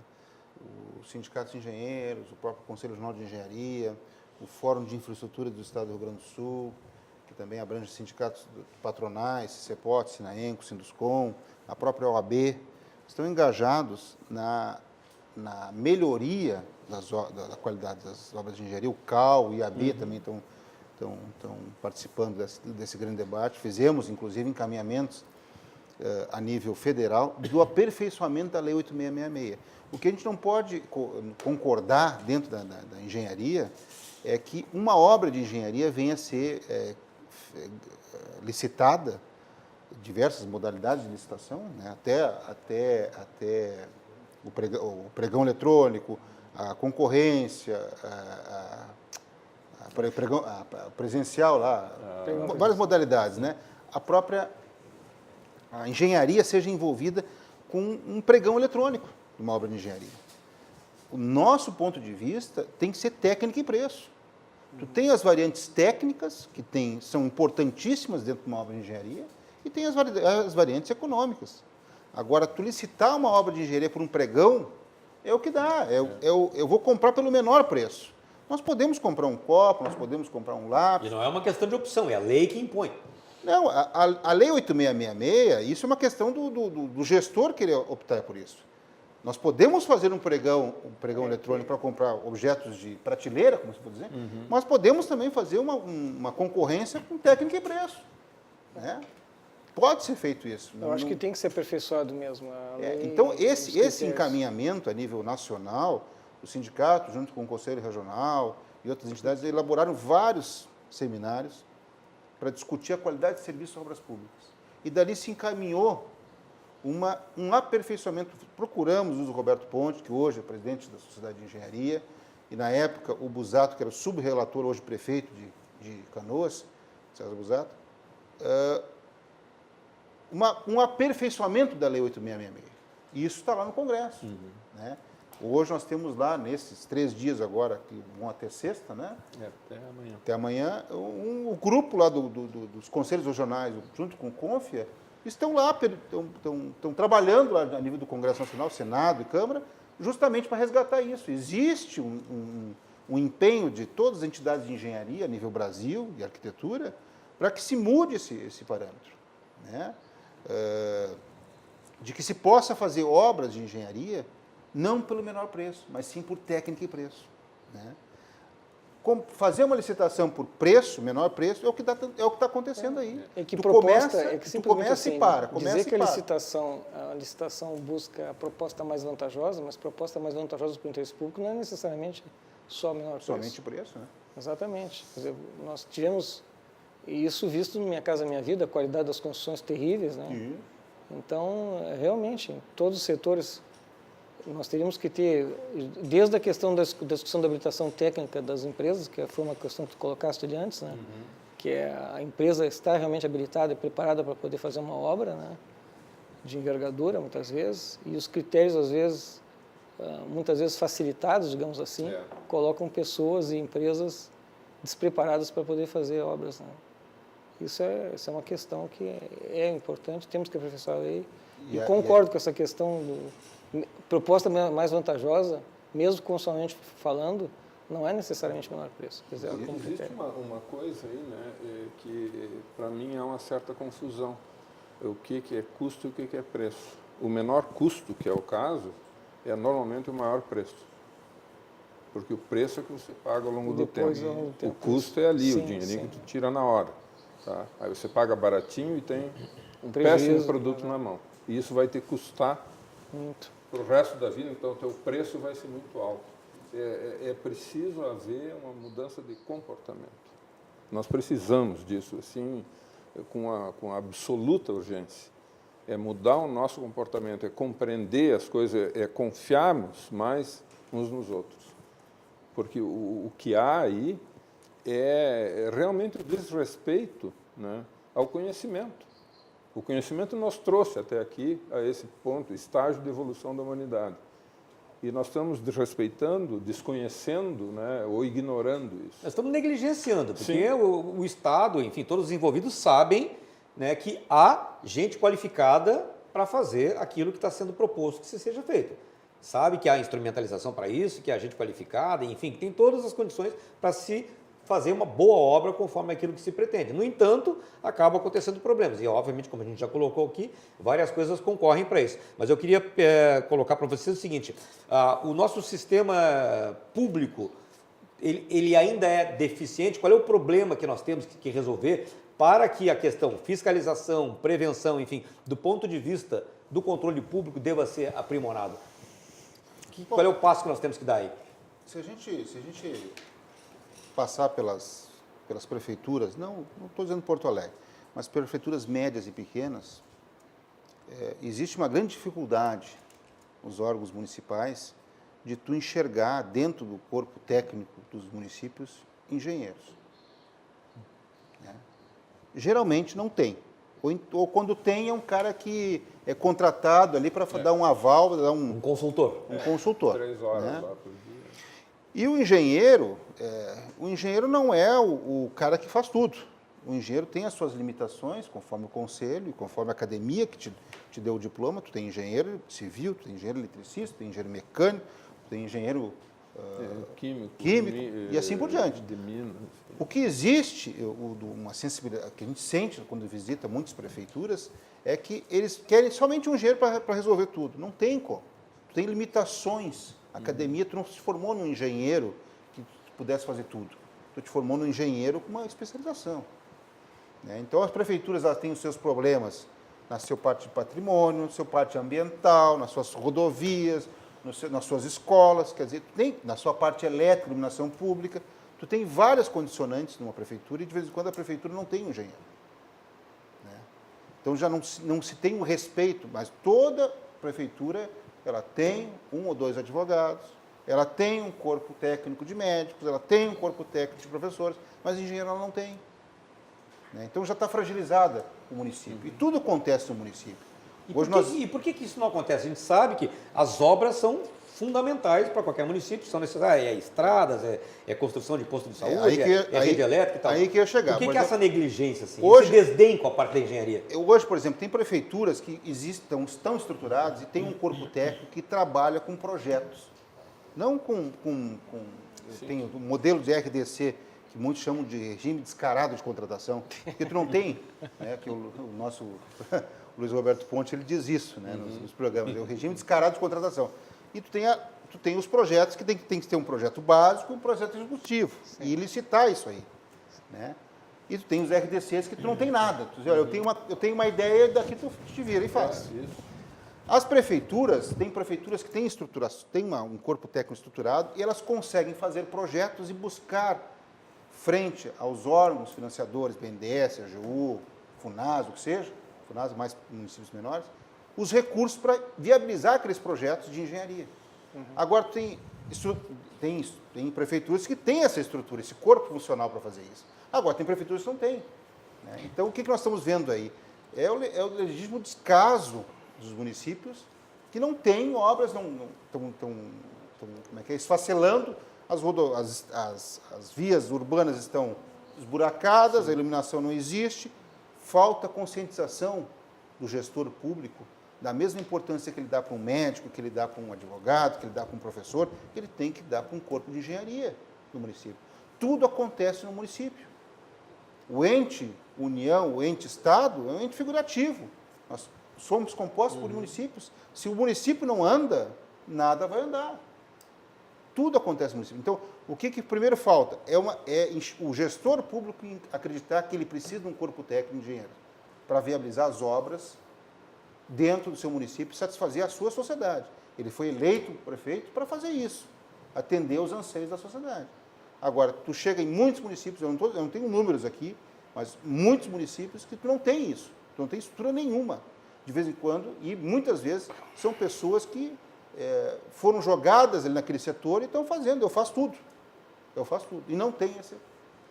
Os sindicatos de engenheiros, o próprio Conselho Nacional de Engenharia, o Fórum de Infraestrutura do Estado do Rio Grande do Sul, que também abrange sindicatos patronais, CEPOT, Sinaenco, Sinduscom, a própria OAB, estão engajados na melhoria da qualidade das obras de engenharia. O CAL e a IAB também estão participando desse grande debate. Fizemos, inclusive, encaminhamentos a nível federal do aperfeiçoamento da Lei 8666. O que a gente não pode concordar dentro da engenharia é que uma obra de engenharia venha a ser licitada, diversas modalidades de licitação, né? até o pregão eletrônico, a concorrência, a presencial lá, várias modalidades, né? A engenharia seja envolvida com um pregão eletrônico de uma obra de engenharia. O nosso ponto de vista tem que ser técnica e preço. Tu tem as variantes técnicas, que são importantíssimas dentro de uma obra de engenharia, e tem as variantes econômicas. Agora, tu licitar uma obra de engenharia por um pregão, é o que dá. Eu vou comprar pelo menor preço. Nós podemos comprar um copo, nós podemos comprar um lápis. E não é uma questão de opção, é a lei que impõe. Não, a Lei 8666, isso é uma questão do gestor querer optar por isso. Nós podemos fazer um pregão eletrônico para comprar objetos de prateleira, como se pode dizer, mas podemos também fazer uma concorrência com técnica e preço. Né? Pode ser feito isso. Eu acho que tem que ser aperfeiçoado mesmo. Então, esse encaminhamento a nível nacional, o sindicato, junto com o Conselho Regional e outras entidades, elaboraram vários seminários para discutir a qualidade de serviço de obras públicas. E dali se encaminhou um aperfeiçoamento. Procuramos o Roberto Ponte, que hoje é presidente da Sociedade de Engenharia, e na época o Busato, que era o subrelator, hoje prefeito de Canoas, César Busato, um aperfeiçoamento da Lei 8666. E isso está lá no Congresso. Né? Hoje nós temos lá, nesses 3 dias agora, que vão até sexta, né? Até amanhã. Até amanhã, o grupo lá dos conselhos regionais, junto com o CONFIA, estão lá, estão trabalhando lá a nível do Congresso Nacional, Senado e Câmara, justamente para resgatar isso. Existe um empenho de todas as entidades de engenharia a nível Brasil e arquitetura para que se mude esse parâmetro. Né? De que se possa fazer obras de engenharia não pelo menor preço, mas sim por técnica e preço. Né? Fazer uma licitação por preço, menor preço, é o que está acontecendo aí. É que tu proposta, começa assim, e para. Dizer que a licitação busca a proposta mais vantajosa, mas proposta mais vantajosa para o interesse público não é necessariamente só menor preço. Somente o preço, né? Exatamente. Quer dizer, nós tivemos isso visto no Minha Casa Minha Vida, a qualidade das construções terríveis, né? Então, realmente, em todos os setores, nós teríamos que ter, desde a questão da discussão da habilitação técnica das empresas, que foi uma questão que tu colocaste ali antes, né? Que é a empresa estar realmente habilitada e preparada para poder fazer uma obra, né? De envergadura, muitas vezes, e os critérios, às vezes, muitas vezes facilitados, digamos assim, colocam pessoas e empresas despreparadas para poder fazer obras, né? Isso é uma questão que é importante, temos que aperfeiçoar a lei, e concordo com essa questão proposta mais vantajosa, mesmo constitucionalmente falando, não é necessariamente menor preço. Quer dizer, existe uma coisa aí, né, que para mim é uma certa confusão. O que é custo e o que é preço. O menor custo, que é o caso, é normalmente o maior preço. Porque o preço é que você paga ao longo do tempo. O custo é ali, o dinheirinho que tu tira na hora. Tá? Aí você paga baratinho e tem um péssimo produto na mão. E isso vai te custar muito para o resto da vida, então o teu preço vai ser muito alto. É preciso haver uma mudança de comportamento. Nós precisamos disso, assim, com absoluta urgência. É mudar o nosso comportamento, é compreender as coisas, é confiarmos mais uns nos outros. Porque o que há aí é realmente o desrespeito, né, ao conhecimento. O conhecimento nos trouxe até aqui, a esse ponto, estágio de evolução da humanidade. E nós estamos desrespeitando, desconhecendo, né, ou ignorando isso. Nós estamos negligenciando, porque o Estado, enfim, todos os envolvidos sabem, né, que há gente qualificada para fazer aquilo que está sendo proposto que seja feito. Sabe que há instrumentalização para isso, que há gente qualificada, enfim, que tem todas as condições para se fazer uma boa obra conforme aquilo que se pretende. No entanto, acabam acontecendo problemas. E, obviamente, como a gente já colocou aqui, várias coisas concorrem para isso. Mas eu queria colocar para vocês o seguinte, o nosso sistema público, ele ainda é deficiente? Qual é o problema que nós temos que resolver para que a questão fiscalização, prevenção, enfim, do ponto de vista do controle público, deva ser aprimorado? Qual é o passo que nós temos que dar aí? Se a gente passar pelas prefeituras, não estou dizendo Porto Alegre, mas prefeituras médias e pequenas, existe uma grande dificuldade nos órgãos municipais de tu enxergar dentro do corpo técnico dos municípios engenheiros. Né? Geralmente não tem. Ou quando tem, é um cara que é contratado ali para dar um aval, dar um consultor. Um consultor. 3 horas né? lá por dia. E o engenheiro não é o cara que faz tudo. O engenheiro tem as suas limitações, conforme o conselho, conforme a academia que te deu o diploma. Tu tem engenheiro civil, tu tem engenheiro eletricista, tu tem engenheiro mecânico, tu tem engenheiro químico e assim por diante. De Minas. O que existe, uma sensibilidade que a gente sente quando visita muitas prefeituras, é que eles querem somente um engenheiro para resolver tudo. Não tem como. Tu tem limitações. A academia, tu não se formou num engenheiro que pudesse fazer tudo. Tu te formou num engenheiro com uma especialização. Né? Então, as prefeituras elas têm os seus problemas na sua parte de patrimônio, na sua parte ambiental, nas suas rodovias, nas suas escolas, quer dizer, na sua parte elétrica, iluminação pública. Tu tem várias condicionantes numa prefeitura e, de vez em quando, a prefeitura não tem um engenheiro. Né? Então, já não se tem um respeito, mas toda prefeitura ela tem 1 ou 2 advogados, ela tem um corpo técnico de médicos, ela tem um corpo técnico de professores, mas engenheiro ela não tem. Né? Então, já está fragilizada o município. E tudo acontece no município. E por que isso não acontece? A gente sabe que as obras são fundamentais para qualquer município, são necessárias, estradas, construção de posto de saúde, rede elétrica e tal. Aí que ia chegar. Por que essa negligência, assim, hoje, esse desdém com a parte da engenharia? Hoje, por exemplo, tem prefeituras que estão estruturadas e tem um corpo técnico que trabalha com projetos. Não tem o modelo de RDC, que muitos chamam de regime descarado de contratação, porque tu não tem, né, que o nosso Luiz Roberto Ponte ele diz isso, né, nos programas, é o regime descarado de contratação. E tu tem os projetos que tem que ter um projeto básico e um projeto executivo, e licitar isso aí. Né? E tu tem os RDCs que tu não tem nada. Tu diz, olha, eu tenho uma ideia, daqui tu te vira e faz. As prefeituras, tem prefeituras que têm estruturação, tem um corpo técnico estruturado e elas conseguem fazer projetos e buscar, frente aos órgãos financiadores, BNDES, AGU, FUNAS, o que seja, FUNAS mais municípios menores, os recursos para viabilizar aqueles projetos de engenharia. Agora, tem prefeituras que têm essa estrutura, esse corpo funcional para fazer isso. Agora, tem prefeituras que não têm. Né? Então, o que nós estamos vendo aí? É o legítimo descaso dos municípios que não têm obras, estão esfacelando, as vias urbanas estão esburacadas, a iluminação não existe, falta conscientização do gestor público da mesma importância que ele dá para um médico, que ele dá para um advogado, que ele dá para um professor, que ele tem que dar para um corpo de engenharia no município. Tudo acontece no município. O ente União, o ente Estado, é um ente figurativo. Nós somos compostos por municípios. Se o município não anda, nada vai andar. Tudo acontece no município. Então, o que primeiro falta? É o gestor público acreditar que ele precisa de um corpo técnico de engenheiro para viabilizar as obras dentro do seu município e satisfazer a sua sociedade. Ele foi eleito prefeito para fazer isso, atender os anseios da sociedade. Agora, tu chega em muitos municípios, eu não tenho números aqui, mas muitos municípios que tu não tem isso, tu não tem estrutura nenhuma, de vez em quando, e muitas vezes são pessoas que foram jogadas ali naquele setor e estão fazendo, eu faço tudo, e não tem esse.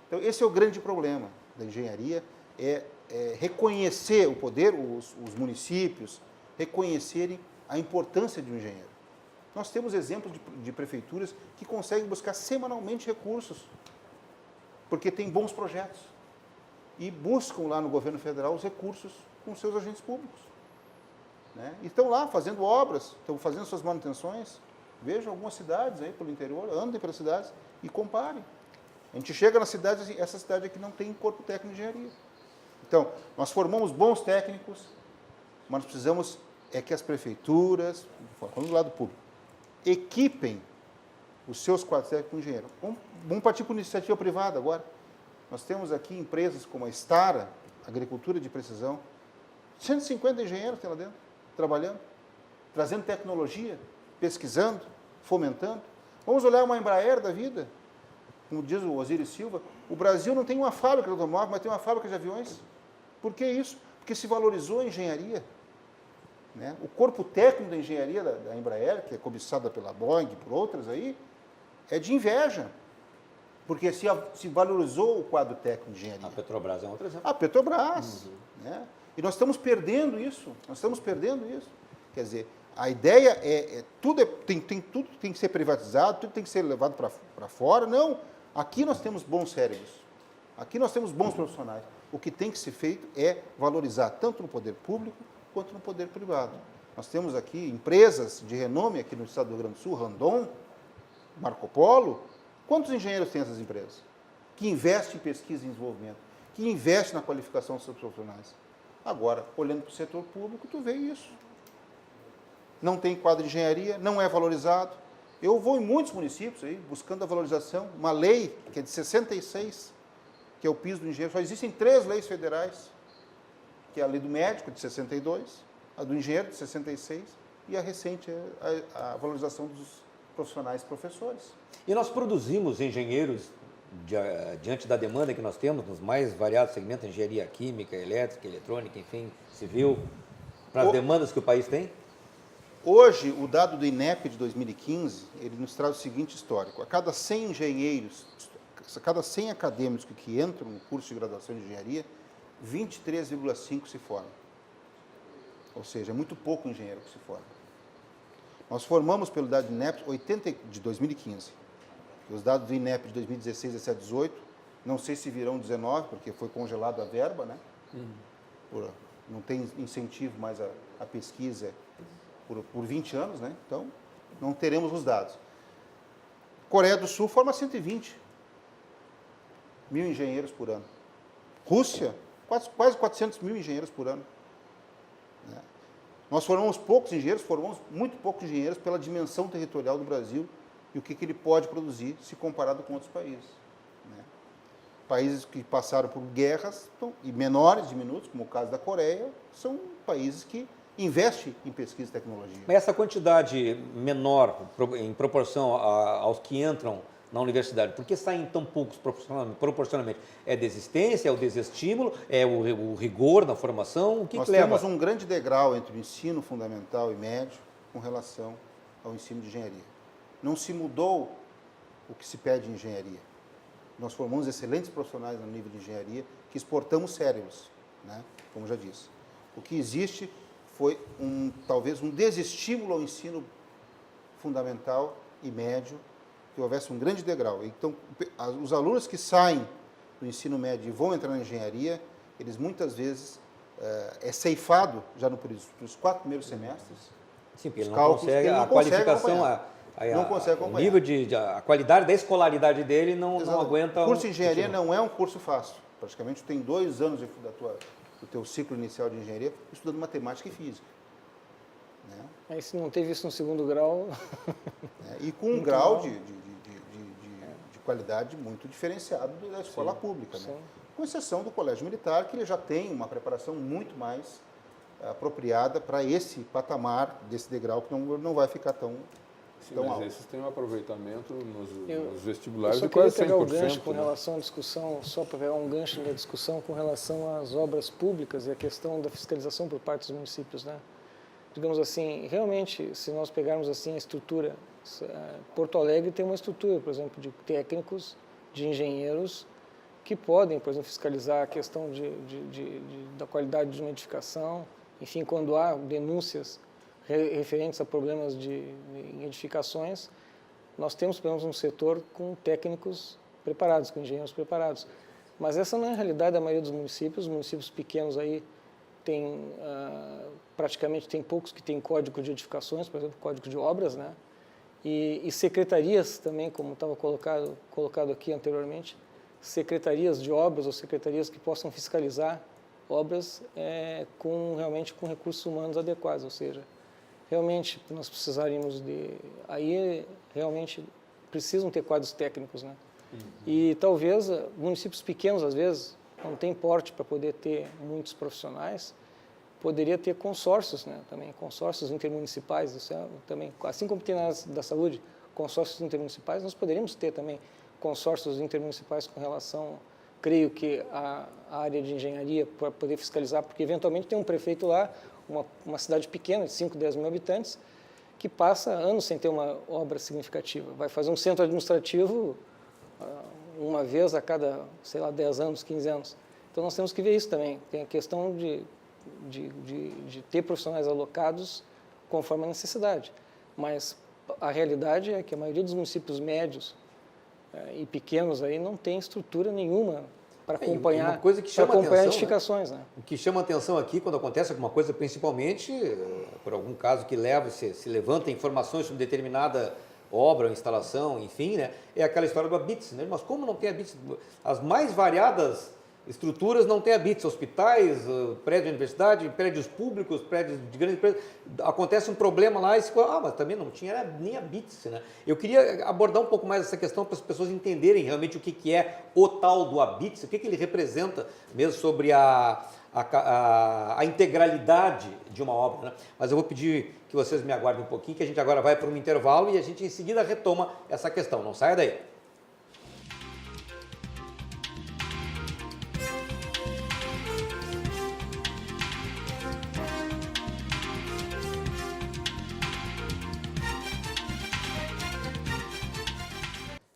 Então, esse é o grande problema da engenharia, reconhecer o poder, os municípios, reconhecerem a importância de um engenheiro. Nós temos exemplos de prefeituras que conseguem buscar semanalmente recursos, porque tem bons projetos, e buscam lá no governo federal os recursos com seus agentes públicos. Né? E estão lá fazendo obras, estão fazendo suas manutenções. Vejam algumas cidades aí pelo interior, andem pelas cidades e comparem. A gente chega nas cidades e essa cidade aqui não tem corpo técnico de engenharia. Então, nós formamos bons técnicos, mas precisamos que as prefeituras, falando do lado público, equipem os seus quadros técnicos com engenheiro. Vamos partir para a iniciativa privada agora. Nós temos aqui empresas como a Stara, Agricultura de Precisão, 150 engenheiros tem lá dentro, trabalhando, trazendo tecnologia, pesquisando, fomentando. Vamos olhar uma Embraer da vida, como diz o Osiris Silva, o Brasil não tem uma fábrica de automóvel, mas tem uma fábrica de aviões. Por que isso? Porque se valorizou a engenharia. Né? O corpo técnico da engenharia da Embraer, que é cobiçada pela Boeing e por outras aí, é de inveja. Porque se valorizou o quadro técnico de engenharia. A Petrobras é um outro exemplo. A Petrobras. Né? E nós estamos perdendo isso. Quer dizer, a ideia tudo tem que ser privatizado, tudo tem que ser levado para fora. Não. Aqui nós temos bons cérebros. Aqui nós temos bons profissionais. O que tem que ser feito é valorizar tanto no poder público quanto no poder privado. Nós temos aqui empresas de renome aqui no estado do Rio Grande do Sul, Randon, Marco Polo, quantos engenheiros tem essas empresas? Que investem em pesquisa e desenvolvimento, que investem na qualificação dos seus profissionais. Agora, olhando para o setor público, tu vê isso. Não tem quadro de engenharia, não é valorizado. Eu vou em muitos municípios aí, buscando a valorização, uma lei que é de 66, que é o piso do engenheiro. Só existem 3 leis federais, que é a lei do médico, de 62, a do engenheiro, de 66, e a recente é a valorização dos profissionais professores. E nós produzimos engenheiros diante da demanda que nós temos nos mais variados segmentos, engenharia química, elétrica, eletrônica, enfim, civil, para as demandas que o país tem? Hoje, o dado do INEP de 2015, ele nos traz o seguinte histórico. A cada 100 engenheiros, a cada 100 acadêmicos que entram no curso de graduação de engenharia, 23,5 se formam. Ou seja, é muito pouco engenheiro que se forma. Nós formamos, pelo dado do INEP, de 2015. Os dados do INEP de 2016, 17, 18, não sei se virão 19, porque foi congelado a verba, né? Não tem incentivo mais a pesquisa por 20 anos, né? Então, não teremos os dados. Coreia do Sul forma 120 mil engenheiros por ano. Rússia, quase 400 mil engenheiros por ano. Né? Nós formamos poucos engenheiros, formamos muito poucos engenheiros pela dimensão territorial do Brasil e o que ele pode produzir se comparado com outros países. Né? Países que passaram por guerras e menores, diminutos, como o caso da Coreia, são países que investem em pesquisa e tecnologia. Mas essa quantidade menor em proporção aos que entram na universidade, por que saem tão poucos proporcionalmente? É desistência, é o desestímulo, é o rigor na formação? O que leva? Nós temos um grande degrau entre o ensino fundamental e médio com relação ao ensino de engenharia. Não se mudou o que se pede em engenharia. Nós formamos excelentes profissionais no nível de engenharia que exportamos cérebros, né? Como já disse. O que existe foi talvez um desestímulo ao ensino fundamental e médio, que houvesse um grande degrau. Então, os alunos que saem do ensino médio e vão entrar na engenharia, eles muitas vezes é ceifado já nos 4 primeiros semestres. Sim, porque ele não consegue, a qualificação, não consegue acompanhar. O nível a qualidade da escolaridade dele não aguenta. O curso de engenharia não é um curso fácil. Praticamente tem 2 anos do teu ciclo inicial de engenharia estudando matemática e física. Né? Aí se não teve isso no 2º grau... E com um grau de qualidade muito diferenciado da escola pública. Né? Com exceção do Colégio Militar, que ele já tem uma preparação muito mais apropriada para esse patamar, desse degrau, que não vai ficar tão alto. Mas esses têm um aproveitamento nos vestibulares de quase 100%. Eu só queria pegar o gancho com relação à discussão, só para pegar um gancho da discussão com relação às obras públicas e a questão da fiscalização por parte dos municípios, né? Digamos assim, realmente, se nós pegarmos assim a estrutura, Porto Alegre tem uma estrutura, por exemplo, de técnicos, de engenheiros, que podem, por exemplo, fiscalizar a questão da qualidade de uma edificação, enfim, quando há denúncias referentes a problemas em edificações, nós temos, pelo menos, um setor com técnicos preparados, com engenheiros preparados. Mas essa não é a realidade da maioria dos municípios. Os municípios pequenos aí praticamente tem poucos que têm código de edificações, por exemplo, código de obras, né? E secretarias também, como estava colocado aqui anteriormente, secretarias de obras ou secretarias que possam fiscalizar obras realmente com recursos humanos adequados, ou seja, realmente nós precisaríamos aí realmente precisam ter quadros técnicos, né? E talvez municípios pequenos, às vezes, não tem porte para poder ter muitos profissionais, poderia ter consórcios, né, também, consórcios intermunicipais, isso também, assim como tem na área da saúde, consórcios intermunicipais, nós poderíamos ter também consórcios intermunicipais com relação, creio que a área de engenharia, para poder fiscalizar, porque eventualmente tem um prefeito lá, uma cidade pequena, de 5, 10 mil habitantes, que passa anos sem ter uma obra significativa. Vai fazer um centro administrativo uma vez a cada, sei lá, 10 anos, 15 anos. Então, nós temos que ver isso também. Tem a questão de ter profissionais alocados conforme a necessidade. Mas a realidade é que a maioria dos municípios médios e pequenos aí não tem estrutura nenhuma para acompanhar, edificações. Né? O que chama atenção aqui, quando acontece alguma coisa, principalmente por algum caso que se levanta informações sobre determinada obra, instalação, enfim, né? É aquela história do ABITS, né? Mas como não tem ABITS? As mais variadas estruturas não têm ABITS, hospitais, prédios de universidade, prédios públicos, prédios de grandes empresas. Acontece um problema lá e se mas também não tinha nem ABITS, né? Eu queria abordar um pouco mais essa questão para as pessoas entenderem realmente o que é o tal do ABITS, o que ele representa mesmo sobre a integralidade de uma obra, né? Mas eu vou pedir que vocês me aguardem um pouquinho, que a gente agora vai para um intervalo e a gente em seguida retoma essa questão. Não saia daí.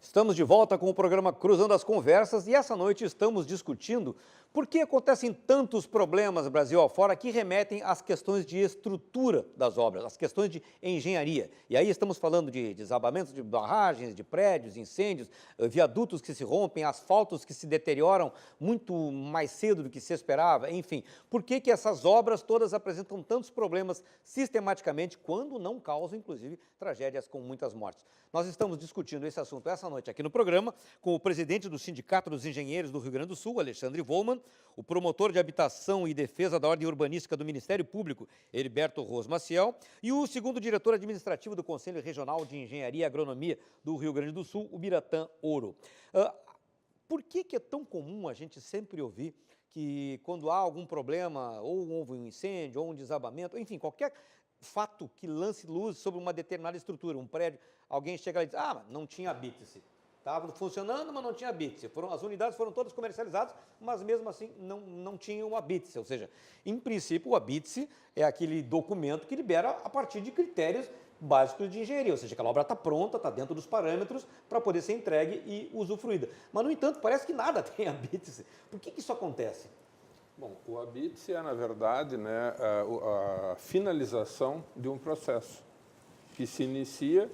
Estamos de volta com o programa Cruzando as Conversas e essa noite estamos discutindo por que acontecem tantos problemas Brasil afora que remetem às questões de estrutura das obras, às questões de engenharia. E aí estamos falando de desabamentos de barragens, de prédios, incêndios, viadutos que se rompem, asfaltos que se deterioram muito mais cedo do que se esperava, enfim. Por que essas obras todas apresentam tantos problemas sistematicamente quando não causam, inclusive, tragédias com muitas mortes? Nós estamos discutindo esse assunto essa noite aqui no programa com o presidente do Sindicato dos Engenheiros do Rio Grande do Sul, Alexandre Volman, o promotor de Habitação e Defesa da Ordem Urbanística do Ministério Público, Heriberto Ros Maciel, e o segundo diretor administrativo do Conselho Regional de Engenharia e Agronomia do Rio Grande do Sul, o Biratã Ouro. Por que é tão comum a gente sempre ouvir que quando há algum problema, ou houve um incêndio, ou um desabamento, enfim, qualquer fato que lance luz sobre uma determinada estrutura, um prédio, alguém chega lá e diz, não tinha ABITS. Estava funcionando, mas não tinha ABITS. As unidades foram todas comercializadas, mas mesmo assim não tinham ABITS. Ou seja, em princípio, o ABITS é aquele documento que libera a partir de critérios básicos de engenharia. Ou seja, aquela obra está pronta, está dentro dos parâmetros para poder ser entregue e usufruída. Mas, no entanto, parece que nada tem ABITS. Por que isso acontece? Bom, o ABITS é, na verdade, né, a finalização de um processo que se inicia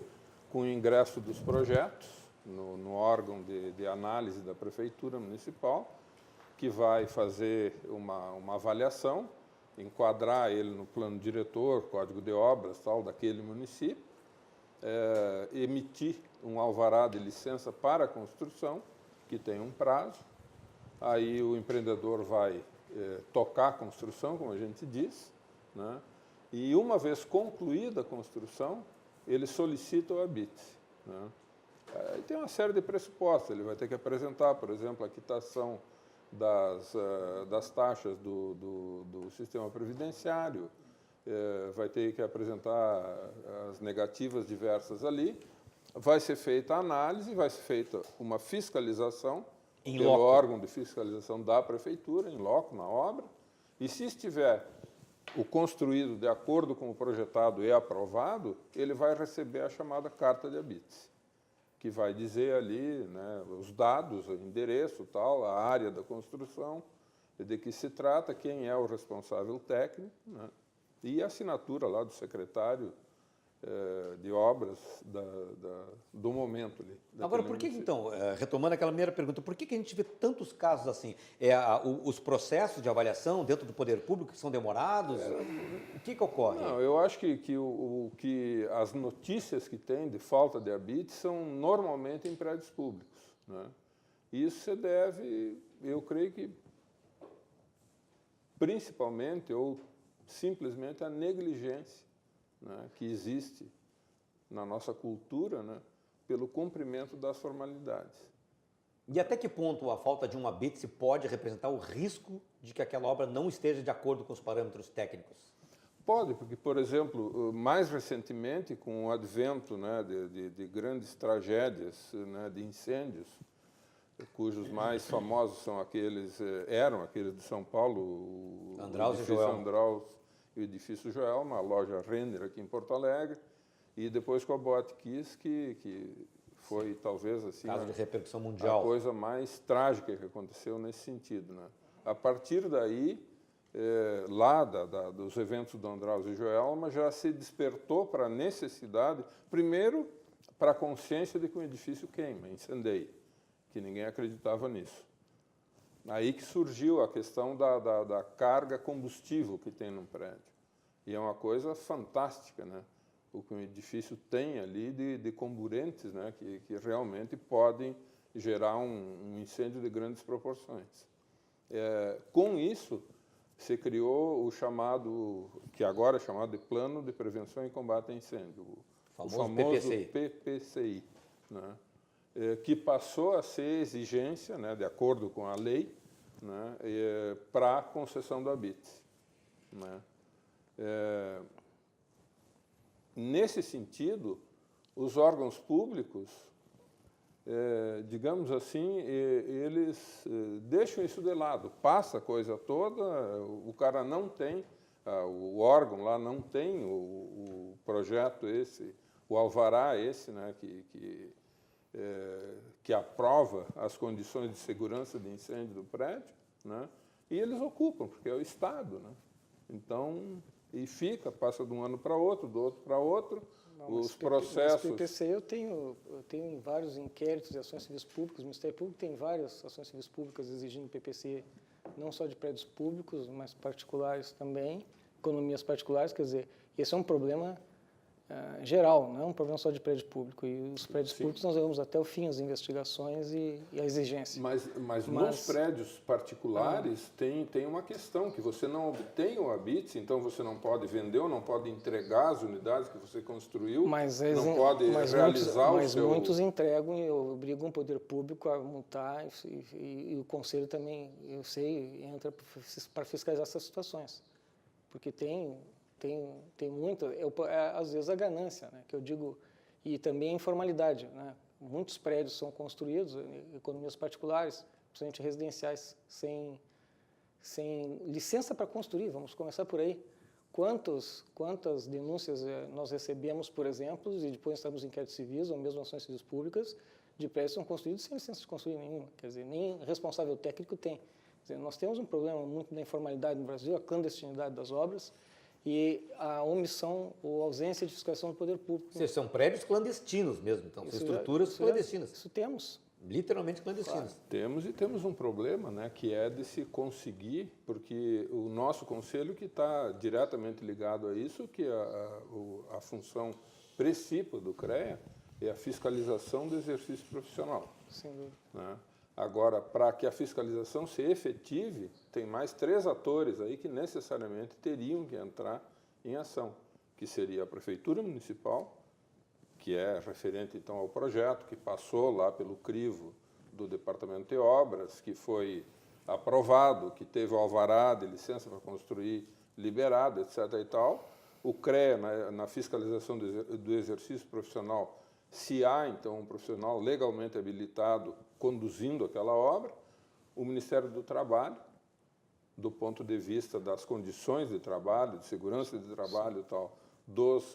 com o ingresso dos projetos no órgão de análise da Prefeitura Municipal, que vai fazer uma avaliação, enquadrar ele no plano diretor, código de obras, tal, daquele município, emitir um alvará de licença para a construção, que tem um prazo, aí o empreendedor vai tocar a construção, como a gente diz, né? E uma vez concluída a construção, ele solicita o ABITS, né? E tem uma série de pressupostos, ele vai ter que apresentar, por exemplo, a quitação das taxas do sistema previdenciário, vai ter que apresentar as negativas diversas ali, vai ser feita a análise, vai ser feita uma fiscalização pelo órgão de fiscalização da Prefeitura, em loco, na obra, e se estiver o construído de acordo com o projetado e aprovado, ele vai receber a chamada carta de ABITS, que vai dizer ali, né, os dados, o endereço, tal, a área da construção, de que se trata, quem é o responsável técnico, né, e a assinatura lá do secretário de obras do momento ali. Agora, por que então, retomando aquela primeira pergunta, por que a gente vê tantos casos assim? Os processos de avaliação dentro do poder público que são demorados? O que ocorre? Não, eu acho que as notícias que tem de falta de ABITS são normalmente em prédios públicos, né? Isso se deve, eu creio que, principalmente ou simplesmente à negligência, né, que existe na nossa cultura, né, pelo cumprimento das formalidades. E até que ponto a falta de um ABITS pode representar o risco de que aquela obra não esteja de acordo com os parâmetros técnicos? Pode, porque, por exemplo, mais recentemente, com o advento, né, de grandes tragédias, né, de incêndios, cujos mais famosos eram aqueles de São Paulo, o edifício Andraus e o edifício Joel, uma loja Renner aqui em Porto Alegre, e depois com a Boate Kiss, que foi talvez assim, caso de repercussão mundial, a coisa mais trágica que aconteceu nesse sentido, né? A partir daí, lá dos eventos do Andraus e Joelma, já se despertou para a necessidade, primeiro, para a consciência de que o edifício queima, incendeia, que ninguém acreditava nisso. Aí que surgiu a questão da carga combustível que tem num prédio. E é uma coisa fantástica, né? o que um edifício tem ali de comburentes, né, que realmente podem gerar um incêndio de grandes proporções. Com isso, se criou o chamado, que agora é chamado de Plano de Prevenção e Combate a Incêndio, o famoso PPCI, né, que passou a ser exigência, né, de acordo com a lei, né, para a concessão do habite, né. Nesse sentido, os órgãos públicos, digamos assim, eles deixam isso de lado, passa a coisa toda, o cara não tem, o órgão lá não tem o projeto esse, o alvará esse, né, que aprova as condições de segurança de incêndio do prédio, né, e eles ocupam, porque é o Estado, né. Então, e passa de um ano para outro, do outro para outro, os processos... Mas PPC eu tenho em vários inquéritos de ações civis públicas, o Ministério Público tem várias ações civis públicas exigindo PPC, não só de prédios públicos, mas particulares também, economias particulares, quer dizer, esse é um problema geral, não é um problema só de prédio público. E os prédios públicos nós vamos até o fim as investigações e a exigência. Mas nos prédios particulares tem uma questão, que você não obtém o habite, então você não pode vender ou não pode entregar as unidades que você construiu, não pode realizar o seu... Mas muitos entregam e obrigam o poder público a multar e o Conselho também, eu sei, entra para fiscalizar essas situações. Porque tem muito, às vezes a ganância, né, que eu digo, e também a informalidade, né? Muitos prédios são construídos, economias particulares, principalmente residenciais, sem licença para construir, vamos começar por aí. Quantas denúncias nós recebemos, por exemplo, e depois estamos em inquéritos civis ou mesmo ações civis públicas, de prédios que são construídos sem licença de construir nenhuma, quer dizer, nem responsável técnico tem. Quer dizer, nós temos um problema muito da informalidade no Brasil, a clandestinidade das obras, e a omissão ou ausência de fiscalização do poder público. Vocês são prédios clandestinos mesmo, então, estruturas clandestinas. Isso temos. Literalmente clandestinas. Claro. Temos um problema, né, que é de se conseguir, porque o nosso conselho que está diretamente ligado a isso, que a função principal do CREA é a fiscalização do exercício profissional. Sem dúvida. Né? Agora, para que a fiscalização se efetive, tem mais 3 atores aí que necessariamente teriam que entrar em ação, que seria a Prefeitura Municipal, que é referente então ao projeto, que passou lá pelo crivo do Departamento de Obras, que foi aprovado, que teve o alvará de licença para construir liberado, etc. e tal. O CREA, na fiscalização do exercício profissional, se há, então, um profissional legalmente habilitado conduzindo aquela obra, o Ministério do Trabalho, do ponto de vista das condições de trabalho, de segurança de trabalho e tal, dos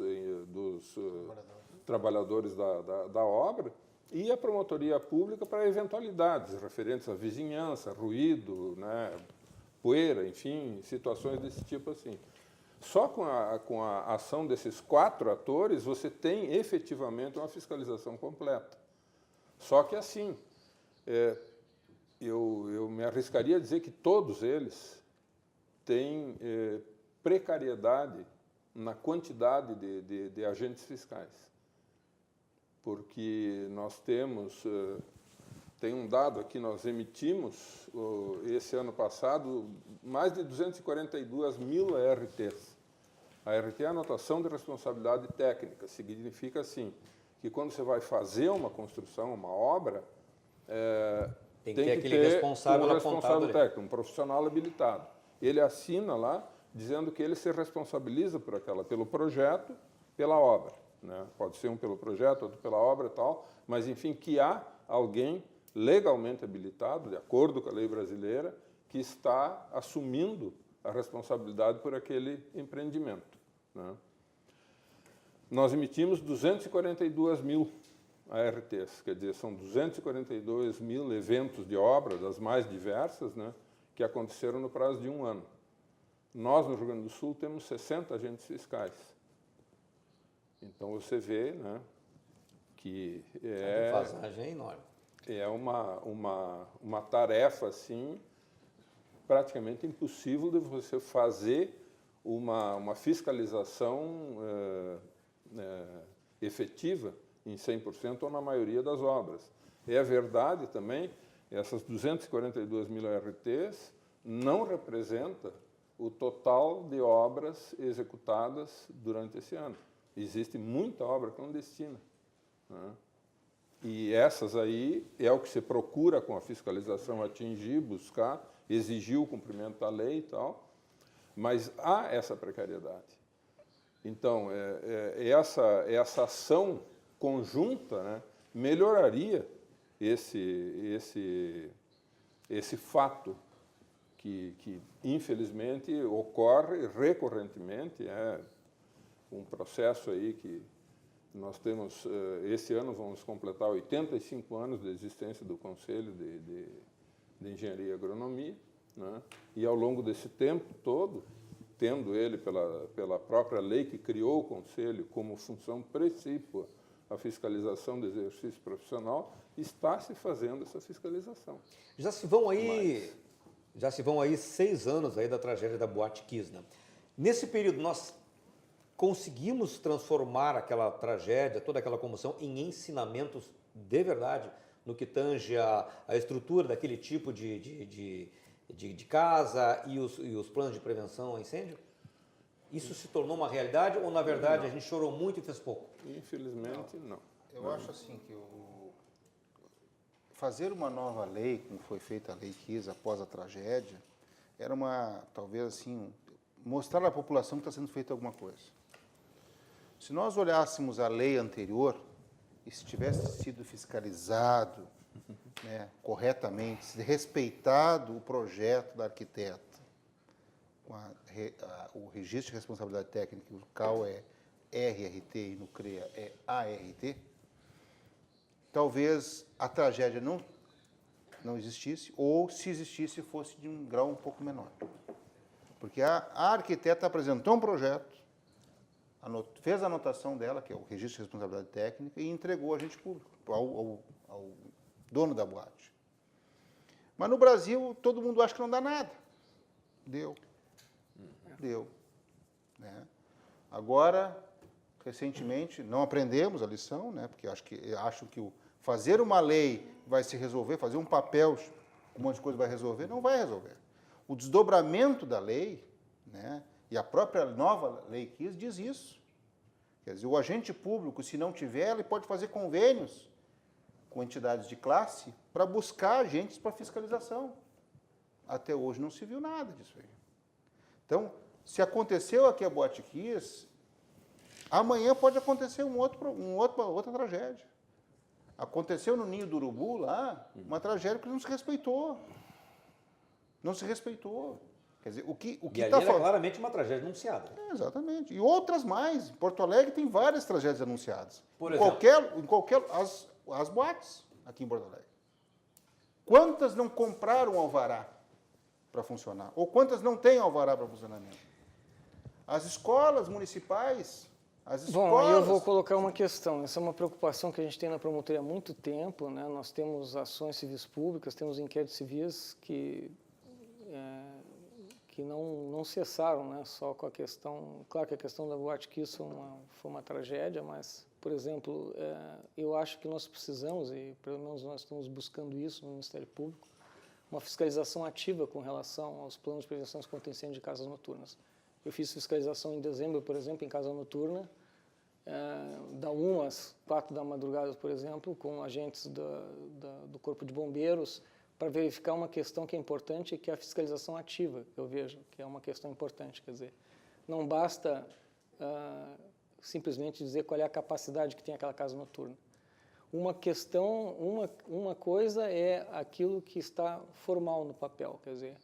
trabalhadores da obra, e a Promotoria Pública para eventualidades referentes à vizinhança, ruído, né, poeira, enfim, situações desse tipo assim. Só com a ação desses 4 atores, você tem efetivamente uma fiscalização completa. Só que assim, eu me arriscaria a dizer que todos eles têm precariedade na quantidade de agentes fiscais. Porque nós tem um dado aqui, nós emitimos, esse ano passado, mais de 242 mil ARTs. A ART é a anotação de responsabilidade técnica, significa assim, que quando você vai fazer uma construção, uma obra, tem que ter aquele responsável técnico, um profissional habilitado. Ele assina lá, dizendo que ele se responsabiliza pelo projeto, pela obra. Né? Pode ser um pelo projeto, outro pela obra e tal, mas, enfim, que há alguém legalmente habilitado, de acordo com a lei brasileira, que está assumindo a responsabilidade por aquele empreendimento. Né? Nós emitimos 242 mil ARTs, quer dizer, são 242 mil eventos de obra, das mais diversas, né, que aconteceram no prazo de 1 ano. Nós, no Rio Grande do Sul, temos 60 agentes fiscais. Então, você vê, né, que a defasagem é enorme. É uma tarefa, assim, praticamente impossível de você fazer uma fiscalização efetiva em 100% ou na maioria das obras. É verdade também, essas 242 mil RTs não representa o total de obras executadas durante esse ano. Existe muita obra clandestina, né? E essas aí é o que se procura com a fiscalização atingir, buscar, exigir o cumprimento da lei e tal, mas há essa precariedade. Então, essa ação conjunta, né, melhoraria esse fato que, infelizmente, ocorre recorrentemente. É um processo aí que nós temos, esse ano vamos completar 85 anos de existência do Conselho de Engenharia e Agronomia, né? E ao longo desse tempo todo, tendo ele pela própria lei que criou o Conselho como função principal a fiscalização do exercício profissional, está se fazendo essa fiscalização. Já se vão aí 6 anos aí da tragédia da Boate Kiss, né? Nesse período, nós conseguimos transformar aquela tragédia, toda aquela comoção, em ensinamentos de verdade, no que tange a estrutura daquele tipo de casa e os planos de prevenção a incêndio? Isso se tornou uma realidade ou, na verdade, a gente chorou muito e fez pouco? Infelizmente, não. Eu acho assim que fazer uma nova lei, como foi feita a Lei Kiss após a tragédia, era talvez assim, mostrar à população que está sendo feita alguma coisa. Se nós olhássemos a lei anterior e se tivesse sido fiscalizado, né, corretamente, se respeitado o projeto da arquiteta, o registro de responsabilidade técnica, o CAL é RRT e no CREA é ART, talvez a tragédia não existisse, ou se existisse fosse de um grau um pouco menor. Porque a arquiteta apresentou um projeto, fez a anotação dela, que é o registro de responsabilidade técnica, e entregou ao agente público, ao dono da boate. Mas no Brasil, todo mundo acha que não dá nada. Deu. Né? Agora, recentemente, não aprendemos a lição, né? Porque acho que fazer uma lei vai se resolver, fazer um papel, um monte de coisa vai resolver, não vai resolver. O desdobramento da lei, né, e a própria nova Lei Kiss diz isso. Quer dizer, o agente público, se não tiver, ele pode fazer convênios com entidades de classe para buscar agentes para fiscalização. Até hoje não se viu nada disso aí. Então, se aconteceu aqui a Boate Kiss, amanhã pode acontecer outra tragédia. Aconteceu no Ninho do Urubu, lá, uma tragédia que não se respeitou. Não se respeitou. Quer dizer, o que está falando... claramente uma tragédia anunciada. Exatamente. E outras mais. Em Porto Alegre tem várias tragédias anunciadas. Por exemplo? As boates aqui em Porto Alegre. Quantas não compraram alvará para funcionar? Ou quantas não têm alvará para funcionamento? As escolas municipais... Bom, aí eu vou colocar uma questão. Essa é uma preocupação que a gente tem na promotoria há muito tempo, né? Nós temos ações civis públicas, temos inquéritos civis que não cessaram, né? Só com a questão... Claro que a questão da Boate Kiss foi uma tragédia, mas, por exemplo, eu acho que nós precisamos, e pelo menos nós estamos buscando isso no Ministério Público, uma fiscalização ativa com relação aos planos de prevenção contra incêndio de casas noturnas. Eu fiz fiscalização em dezembro, por exemplo, em casa noturna, da 1 às 4 da madrugada, por exemplo, com agentes do Corpo de Bombeiros, para verificar uma questão que é importante, que é a fiscalização ativa, que eu vejo, que é uma questão importante. Quer dizer, não basta simplesmente dizer qual é a capacidade que tem aquela casa noturna. Uma coisa é aquilo que está formal no papel, quer dizer,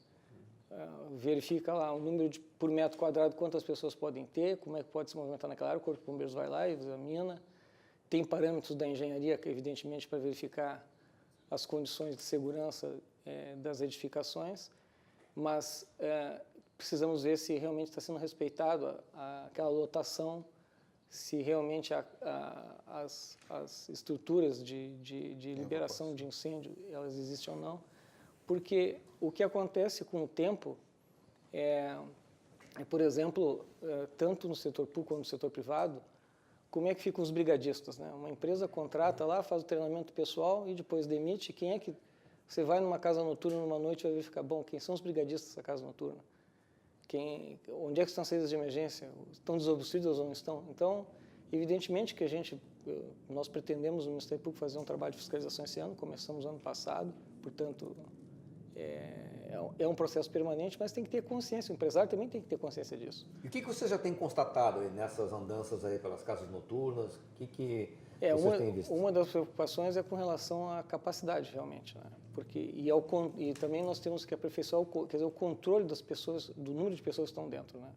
verifica lá o número por metro quadrado, quantas pessoas podem ter, como é que pode se movimentar naquela área, o Corpo de Bombeiros vai lá e examina. Tem parâmetros da engenharia, evidentemente, para verificar as condições de segurança das edificações, mas precisamos ver se realmente está sendo respeitado aquela lotação, se realmente as estruturas de liberação de incêndio, elas existem ou não. Porque o que acontece com o tempo por exemplo, tanto no setor público quanto no setor privado, como é que ficam os brigadistas, né? Uma empresa contrata lá, faz o treinamento pessoal e depois demite. Quem é que... Você vai numa casa noturna numa noite e vai verificar, bom, quem são os brigadistas da casa noturna? Onde é que estão as saídas de emergência? Estão desobstruídas ou não estão? Então, evidentemente que nós pretendemos no Ministério Público fazer um trabalho de fiscalização esse ano, começamos ano passado, portanto, é um processo permanente, mas tem que ter consciência, o empresário também tem que ter consciência disso. E o que você já tem constatado aí nessas andanças aí pelas casas noturnas? O que você tem visto? Uma das preocupações é com relação à capacidade, realmente, né? E também nós temos que aperfeiçoar o controle das pessoas, do número de pessoas que estão dentro, né?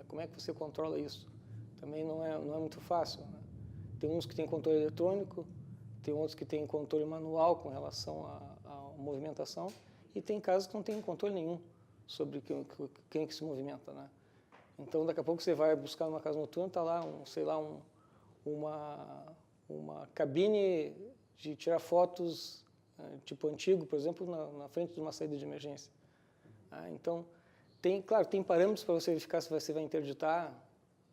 Como é que você controla isso? Também não é muito fácil, né? Tem uns que têm controle eletrônico, tem outros que têm controle manual com relação à movimentação, e tem casos que não tem controle nenhum sobre quem que se movimenta, né? Então, daqui a pouco você vai buscar numa casa noturna, está lá, uma cabine de tirar fotos, tipo antigo, por exemplo, na frente de uma saída de emergência. Então, claro, tem parâmetros para você verificar se você vai interditar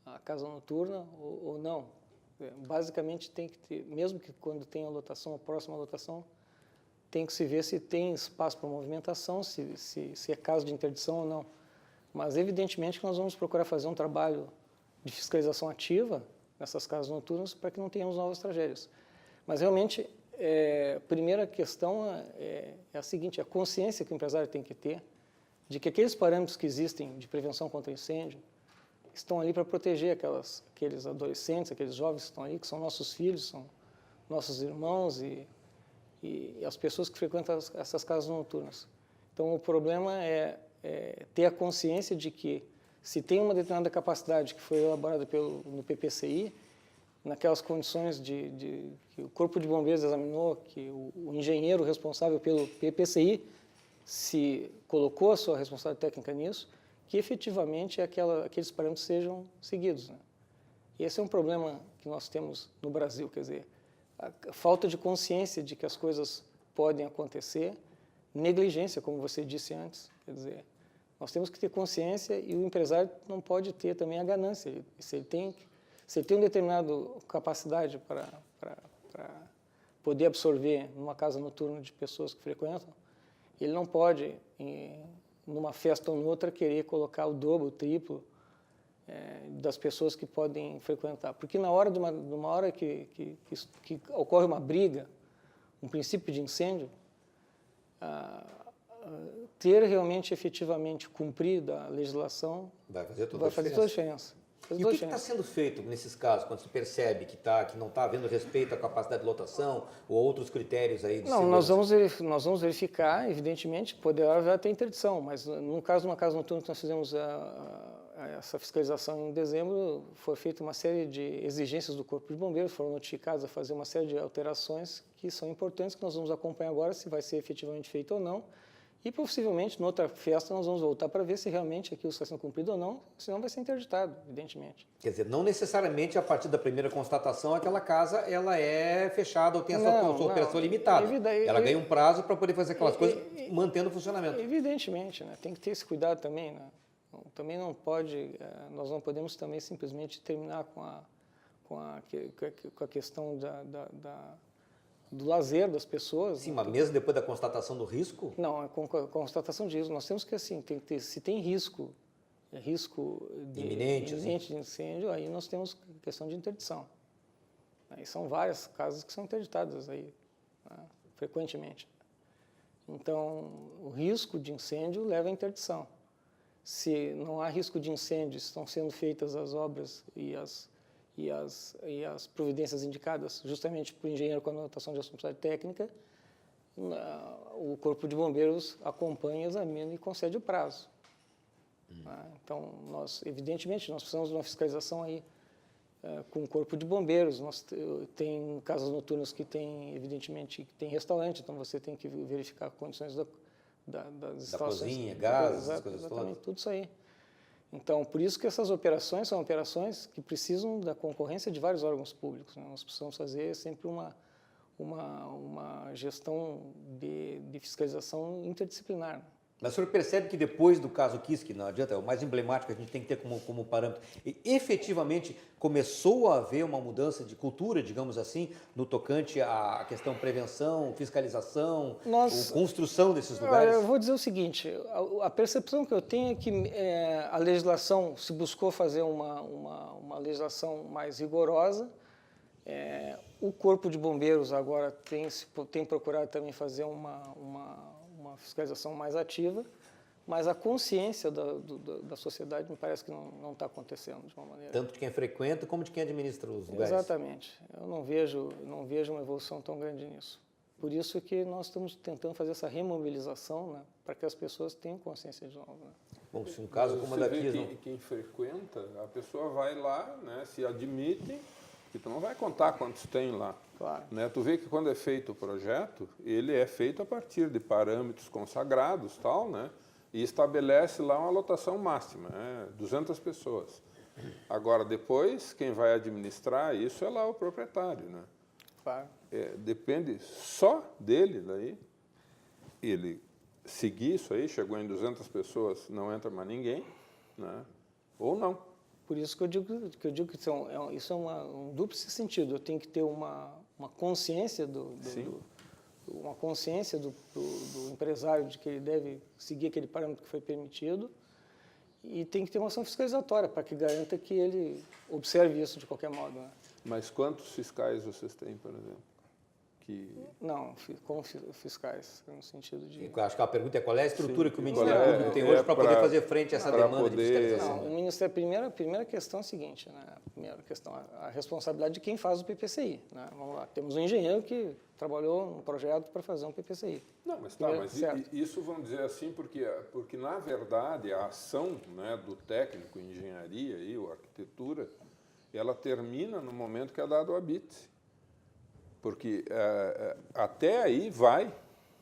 a casa noturna ou não. Basicamente, tem que ter, mesmo que quando tem a lotação, a próxima lotação, tem que se ver se tem espaço para movimentação, se é caso de interdição ou não. Mas, evidentemente, que nós vamos procurar fazer um trabalho de fiscalização ativa nessas casas noturnas para que não tenhamos novas tragédias. Mas, realmente, a primeira questão é a seguinte, a consciência que o empresário tem que ter de que aqueles parâmetros que existem de prevenção contra incêndio estão ali para proteger aqueles adolescentes, aqueles jovens que estão ali, que são nossos filhos, são nossos irmãos e as pessoas que frequentam essas casas noturnas. Então, o problema é ter a consciência de que se tem uma determinada capacidade que foi elaborada no PPCI, naquelas condições que o Corpo de Bombeiros examinou, que o engenheiro responsável pelo PPCI se colocou a sua responsabilidade técnica nisso, que efetivamente aqueles parâmetros sejam seguidos, né? E esse é um problema que nós temos no Brasil, quer dizer, a falta de consciência de que as coisas podem acontecer, negligência, como você disse antes, quer dizer, nós temos que ter consciência e o empresário não pode ter também a ganância. Se ele tem uma determinada capacidade para poder absorver numa casa noturna de pessoas que frequentam, ele não pode, numa festa ou noutra, querer colocar o dobro, o triplo das pessoas que podem frequentar. Porque na hora de uma hora que ocorre uma briga, um princípio de incêndio, ter realmente, efetivamente, cumprido a legislação vai fazer toda a diferença. E o que está sendo feito nesses casos, quando se percebe que não está havendo respeito à capacidade de lotação ou outros critérios aí de segurança? Nós vamos verificar, evidentemente, poderá ter interdição, mas no caso de uma casa noturna que nós fizemos essa fiscalização em dezembro, foi feita uma série de exigências do Corpo de Bombeiros, foram notificados a fazer uma série de alterações que são importantes, que nós vamos acompanhar agora se vai ser efetivamente feito ou não. E, possivelmente, noutra festa, nós vamos voltar para ver se realmente aquilo está sendo cumprido ou não, senão vai ser interditado, evidentemente. Quer dizer, não necessariamente a partir da primeira constatação aquela casa ela é fechada ou tem a sua operação limitada. Ela ganha um prazo para poder fazer aquelas coisas mantendo o funcionamento. Evidentemente, né? Tem que ter esse cuidado também, né? Também não pode, nós não podemos também simplesmente terminar com a questão do lazer das pessoas. Sim, mas mesmo depois da constatação do risco? Não, com a constatação de risco. Nós temos que, assim, se tem risco iminente de incêndio, aí nós temos questão de interdição. Aí são várias casas que são interditadas aí, né, frequentemente. Então, o risco de incêndio leva à interdição. Se não há risco de incêndio, estão sendo feitas as obras e as providências indicadas justamente por engenheiro com anotação de responsabilidade técnica, o Corpo de Bombeiros acompanha, examina e concede o prazo. Então, evidentemente, nós precisamos de uma fiscalização aí com o Corpo de Bombeiros. Tem casas noturnas que tem, evidentemente, que tem restaurante, então você tem que verificar condições das instalações. Da cozinha, gás, essas coisas exatamente, tudo isso aí. Então, por isso que essas operações são operações que precisam da concorrência de vários órgãos públicos, né? Nós precisamos fazer sempre uma gestão de fiscalização interdisciplinar. Mas o senhor percebe que depois do caso Kiss, não adianta, é o mais emblemático que a gente tem que ter como parâmetro, e efetivamente começou a haver uma mudança de cultura, digamos assim, no tocante à questão prevenção, fiscalização, construção desses lugares? Eu vou dizer o seguinte, a percepção que eu tenho é que a legislação, se buscou fazer uma legislação mais rigorosa, o Corpo de Bombeiros agora tem procurado também fazer uma fiscalização mais ativa, mas a consciência da sociedade me parece que não está acontecendo de uma maneira... Tanto de quem frequenta como de quem administra os lugares. Exatamente. Eu não vejo uma evolução tão grande nisso. Por isso que nós estamos tentando fazer essa remobilização, né, para que as pessoas tenham consciência de novo. Né? Bom, se um caso como a daqui... Quem frequenta, a pessoa vai lá, né, se admite, que tu não vai contar quantos tem lá. Claro. Né? Tu vê que quando é feito o projeto, ele é feito a partir de parâmetros consagrados, tal, né? E estabelece lá uma lotação máxima, 200 pessoas. Agora, depois, quem vai administrar isso é lá o proprietário. Né? Claro. Depende só dele, daí. Ele seguir isso aí, chegou em 200 pessoas, não entra mais ninguém, né? Ou não. Por isso que eu digo que isso é um duplo sentido. Eu tenho que ter uma consciência uma consciência do empresário de que ele deve seguir aquele parâmetro que foi permitido, e tem que ter uma ação fiscalizatória para que garanta que ele observe isso de qualquer modo. Né? Mas quantos fiscais vocês têm, por exemplo? Não, como fiscais, no sentido de... Eu acho que a pergunta é qual é a estrutura que o Ministério Público tem hoje para poder fazer frente a essa demanda de fiscalização. Não, o Ministério, a primeira questão é a seguinte, né? A primeira questão é a responsabilidade de quem faz o PPCI. Né? Vamos lá, temos um engenheiro que trabalhou num projeto para fazer um PPCI. Não, mas isso vamos dizer assim, porque na verdade a ação, né, do técnico em engenharia, ou arquitetura, ela termina no momento que é dado o habite. Porque até aí vai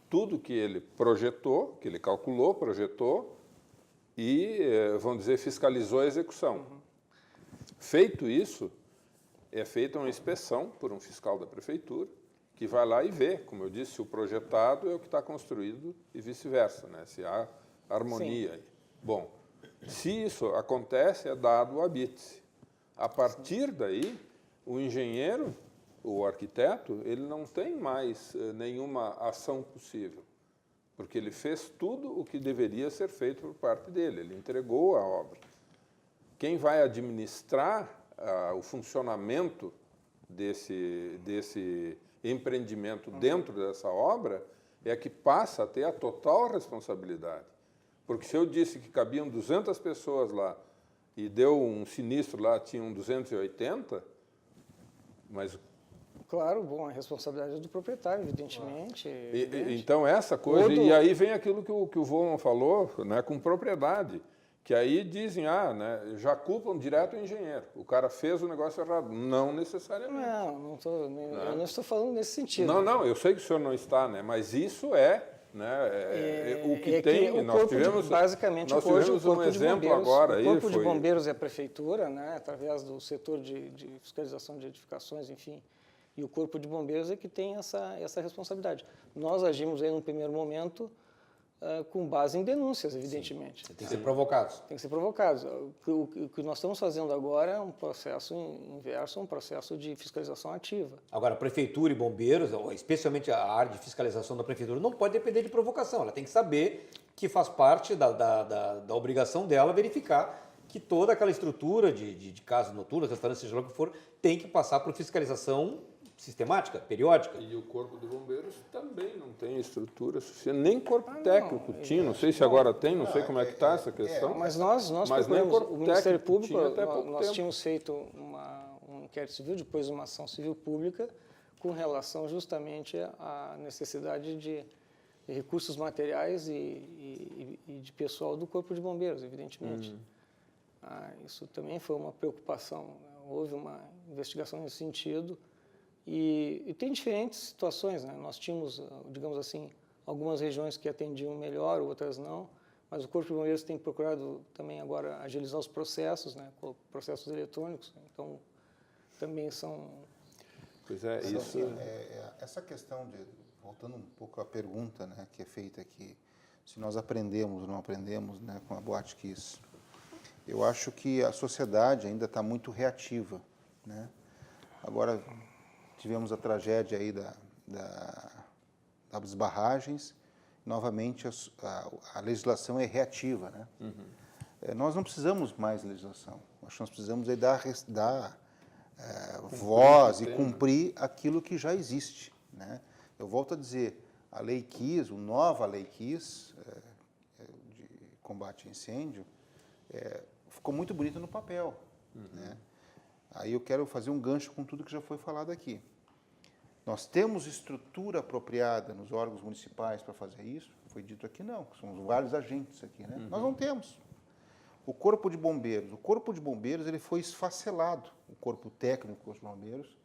tudo que ele projetou, que ele calculou, projetou e, vamos dizer, fiscalizou a execução. Uhum. Feito isso, é feita uma inspeção por um fiscal da prefeitura, que vai lá e vê, como eu disse, se o projetado é o que está construído e vice-versa, né? Se há harmonia. Sim. Bom, se isso acontece, é dado o habite. A partir daí, o engenheiro, o arquiteto, ele não tem mais nenhuma ação possível, porque ele fez tudo o que deveria ser feito por parte dele, ele entregou a obra. Quem vai administrar o funcionamento desse empreendimento dentro dessa obra é que passa a ter a total responsabilidade. Porque se eu disse que cabiam 200 pessoas lá e deu um sinistro lá, tinham 280, mas... Claro, bom, a responsabilidade é do proprietário, evidentemente. Então, essa coisa... E aí vem aquilo que o Volman falou, né, com propriedade, que aí dizem, né, já culpam direto o engenheiro. O cara fez o negócio errado. Não necessariamente. Eu não estou falando nesse sentido. Não, eu sei que o senhor não está, né, mas isso é... Né, o que tem... Que nós tivemos um exemplo agora. O Corpo de Bombeiros e a Prefeitura, né, através do setor de fiscalização de edificações, enfim... E o Corpo de Bombeiros é que tem essa responsabilidade. Nós agimos aí, num primeiro momento, com base em denúncias, evidentemente. Tem que ser provocados. Tem que ser provocados. O que nós estamos fazendo agora é um processo inverso, um processo de fiscalização ativa. Agora, a Prefeitura e Bombeiros, especialmente a área de fiscalização da Prefeitura, não pode depender de provocação. Ela tem que saber que faz parte da obrigação dela verificar que toda aquela estrutura de casas noturnas, restaurantes, seja lá o que for, tem que passar por fiscalização sistemática, periódica. E o Corpo de Bombeiros também não tem estrutura suficiente, nem corpo técnico tinha, não sei se agora tem, não sei como é que está essa questão. Mas nós procuramos, o Ministério Público, nós tínhamos feito um inquérito civil, depois uma ação civil pública, com relação justamente à necessidade de recursos materiais e de pessoal do Corpo de Bombeiros, evidentemente. Isso também foi uma preocupação, houve uma investigação nesse sentido. E tem diferentes situações, né? Nós tínhamos, digamos assim, algumas regiões que atendiam melhor, outras não, mas o Corpo de Bombeiros tem procurado também agora agilizar os processos, né? Processos eletrônicos, então também são... Pois é, isso... Essa questão de, voltando um pouco à pergunta, né, que é feita aqui, se nós aprendemos ou não aprendemos, né, com a Boate Kiss. Eu acho que a sociedade ainda está muito reativa, né? Agora tivemos a tragédia aí das barragens, novamente a legislação é reativa, né? Nós não precisamos mais de legislação, nós precisamos dar voz e cumprir aquilo que já existe, né? Eu volto a dizer, a Lei Kiss, a nova Lei Kiss de combate a incêndio, ficou muito bonita no papel, né? Aí eu quero fazer um gancho com tudo que já foi falado aqui. Nós temos estrutura apropriada nos órgãos municipais para fazer isso? Foi dito aqui não, são vários agentes aqui, né? Nós não temos. O Corpo de Bombeiros ele foi esfacelado, o corpo técnico do Corpo de Bombeiros,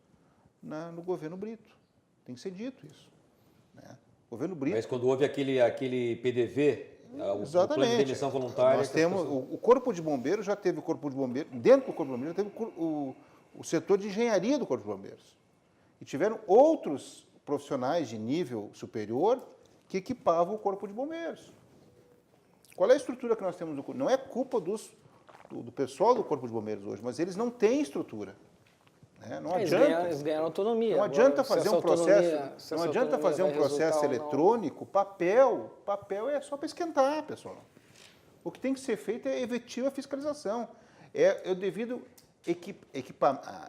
no governo Brito. Tem que ser dito isso, né? O governo Brito... Mas quando houve aquele PDV, o plano de demissão voluntária... Nós temos, o Corpo de Bombeiros já teve o Corpo de Bombeiros, dentro do Corpo de Bombeiros já teve o setor de engenharia do Corpo de Bombeiros. E tiveram outros profissionais de nível superior que equipavam o Corpo de Bombeiros. Qual é a estrutura que nós temos no Corpo? Não é culpa do pessoal do Corpo de Bombeiros hoje, mas eles não têm estrutura. Né? Não adianta. Eles ganharam autonomia. Não adianta fazer um processo, não adianta fazer um processo eletrônico, papel é só para esquentar, pessoal. O que tem que ser feito é efetiva fiscalização. Eu devido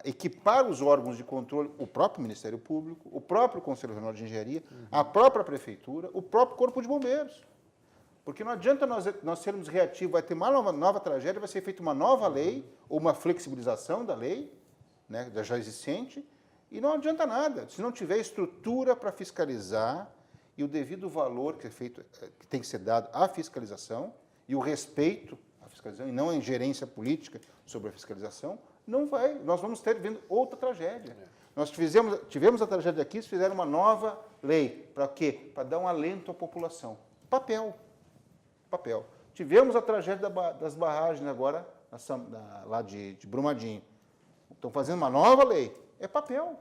equipar os órgãos de controle, o próprio Ministério Público, o próprio Conselho Regional de Engenharia, a própria Prefeitura, o próprio Corpo de Bombeiros. Porque não adianta nós sermos reativos, vai ter uma nova tragédia, vai ser feita uma nova lei, ou uma flexibilização da lei, né, da já existente, e não adianta nada. Se não tiver estrutura para fiscalizar e o devido valor que tem que ser dado à fiscalização e o respeito à fiscalização, e não a ingerência política sobre a fiscalização, nós vamos ter vendo outra tragédia. Nós tivemos a tragédia aqui, fizeram uma nova lei. Para quê? Para dar um alento à população. Papel. Tivemos a tragédia das barragens agora, lá de Brumadinho. Estão fazendo uma nova lei. É papel.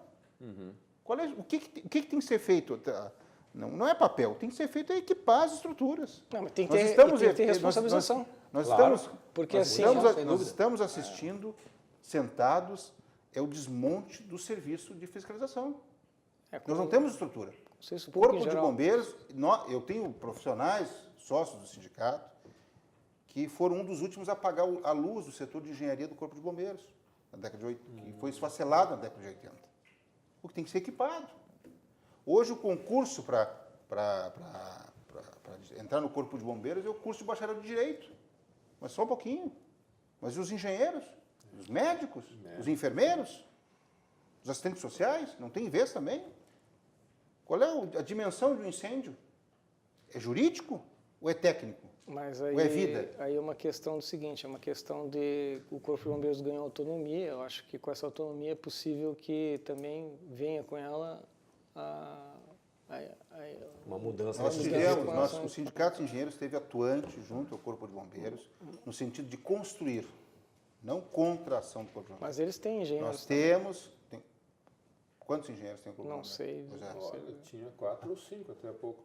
O que tem que ser feito? Não é papel. Tem que ser feito equipar as estruturas. Não, mas tem que ter responsabilização. Nós estamos assistindo, sentados, o desmonte do serviço de fiscalização. Nós não temos estrutura. O Corpo de Bombeiros, eu tenho profissionais, sócios do sindicato, que foram um dos últimos a apagar a luz do setor de engenharia do Corpo de Bombeiros, na década de 80, que foi esfacelado na década de 80. O que tem que ser equipado. Hoje o concurso para entrar no Corpo de Bombeiros é o curso de bacharel de Direito, mas só um pouquinho. Mas e os engenheiros, os médicos, os enfermeiros, os assistentes sociais, não tem vez também? Qual é a dimensão de um incêndio? É jurídico ou é técnico? Mas aí, ou é vida? Aí é uma questão do seguinte, é uma questão de o Corpo de Bombeiros ganhou autonomia. Eu acho que com essa autonomia é possível que também venha com ela uma mudança. O Sindicato de Engenheiros esteve atuante junto ao Corpo de Bombeiros no sentido de construir, não contra a ação do Corpo de Bombeiros. Mas eles têm engenheiros. Nós temos... Quantos engenheiros tem o Corpo de Bombeiros? Não sei. Olha, tinha 4 ou 5 até há pouco.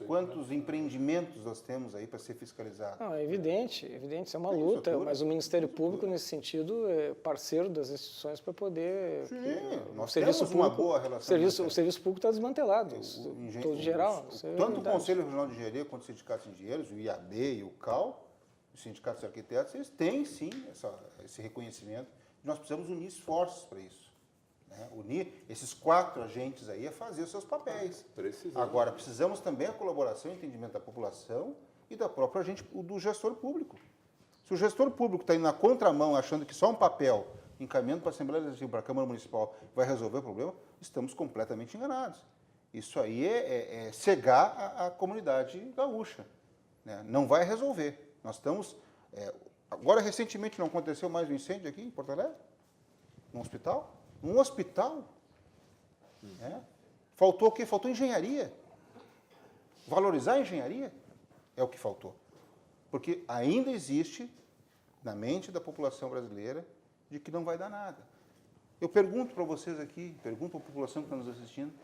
Quantos empreendimentos nós temos aí para ser fiscalizados? Não, é evidente, isso é uma luta, mas o Ministério Público, nesse sentido, é parceiro das instituições para poder... Sim, nós temos uma boa relação. O serviço público está desmantelado, todo geral. Tanto o Conselho Regional de Engenharia quanto os sindicatos de engenheiros, o IAB e o CAL, os sindicatos de arquitetos, eles têm, sim, esse reconhecimento. Nós precisamos unir esforços para isso. Unir esses 4 agentes aí a fazer os seus papéis. Agora, precisamos também a colaboração e entendimento da população e da própria agente, do gestor público. Se o gestor público está indo na contramão, achando que só um papel, encaminhando para a Assembleia Legislativa, para a Câmara Municipal, vai resolver o problema, estamos completamente enganados. Isso aí é cegar a comunidade gaúcha. Né? Não vai resolver. Nós estamos... agora, recentemente, não aconteceu mais um incêndio aqui em Porto Alegre? Num hospital? Um hospital? Faltou o quê? Faltou engenharia. Valorizar a engenharia é o que faltou. Porque ainda existe, na mente da população brasileira, de que não vai dar nada. Eu pergunto para vocês aqui, pergunto para a população que está nos assistindo,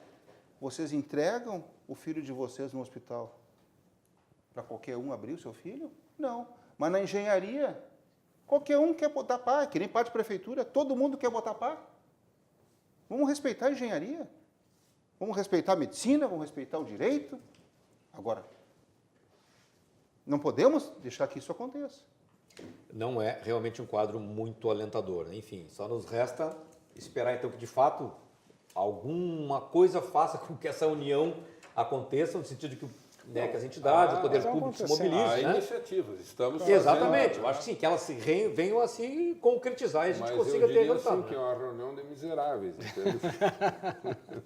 vocês entregam o filho de vocês no hospital para qualquer um abrir o seu filho? Não. Mas na engenharia, qualquer um quer botar pá, que nem parte de prefeitura, todo mundo quer botar pá. Vamos respeitar a engenharia. Vamos respeitar a medicina, vamos respeitar o direito. Agora, não podemos deixar que isso aconteça. Não é realmente um quadro muito alentador, né? Enfim, só nos resta esperar então que de fato alguma coisa faça com que essa união aconteça, no sentido de que, né, que as entidades, o poder público se mobilizem. Há né? iniciativas, estamos Exatamente, fazendo, eu acho que sim, que elas venham a se concretizar e a gente mas consiga eu ter diria resultado. assim, que é uma reunião de miseráveis.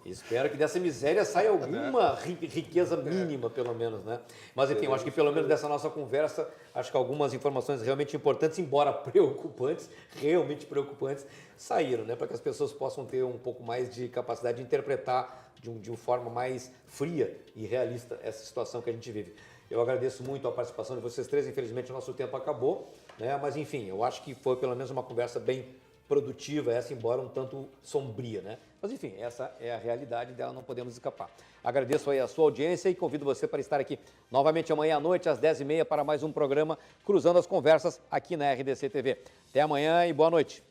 Espero que dessa miséria saia alguma riqueza mínima, pelo menos, né? Mas enfim, eu acho que pelo menos dessa nossa conversa, acho que algumas informações realmente importantes, embora preocupantes, realmente preocupantes, saíram, né? Para que as pessoas possam ter um pouco mais de capacidade de interpretar de uma forma mais fria e realista essa situação que a gente vive. Eu agradeço muito a participação de vocês três, infelizmente o nosso tempo acabou, né? Mas enfim, eu acho que foi pelo menos uma conversa bem produtiva, essa embora um tanto sombria, né? Mas enfim, essa é a realidade dela, não podemos escapar. Agradeço aí a sua audiência e convido você para estar aqui novamente amanhã à noite, às 10h30, para mais um programa Cruzando as Conversas aqui na RDC TV. Até amanhã e boa noite.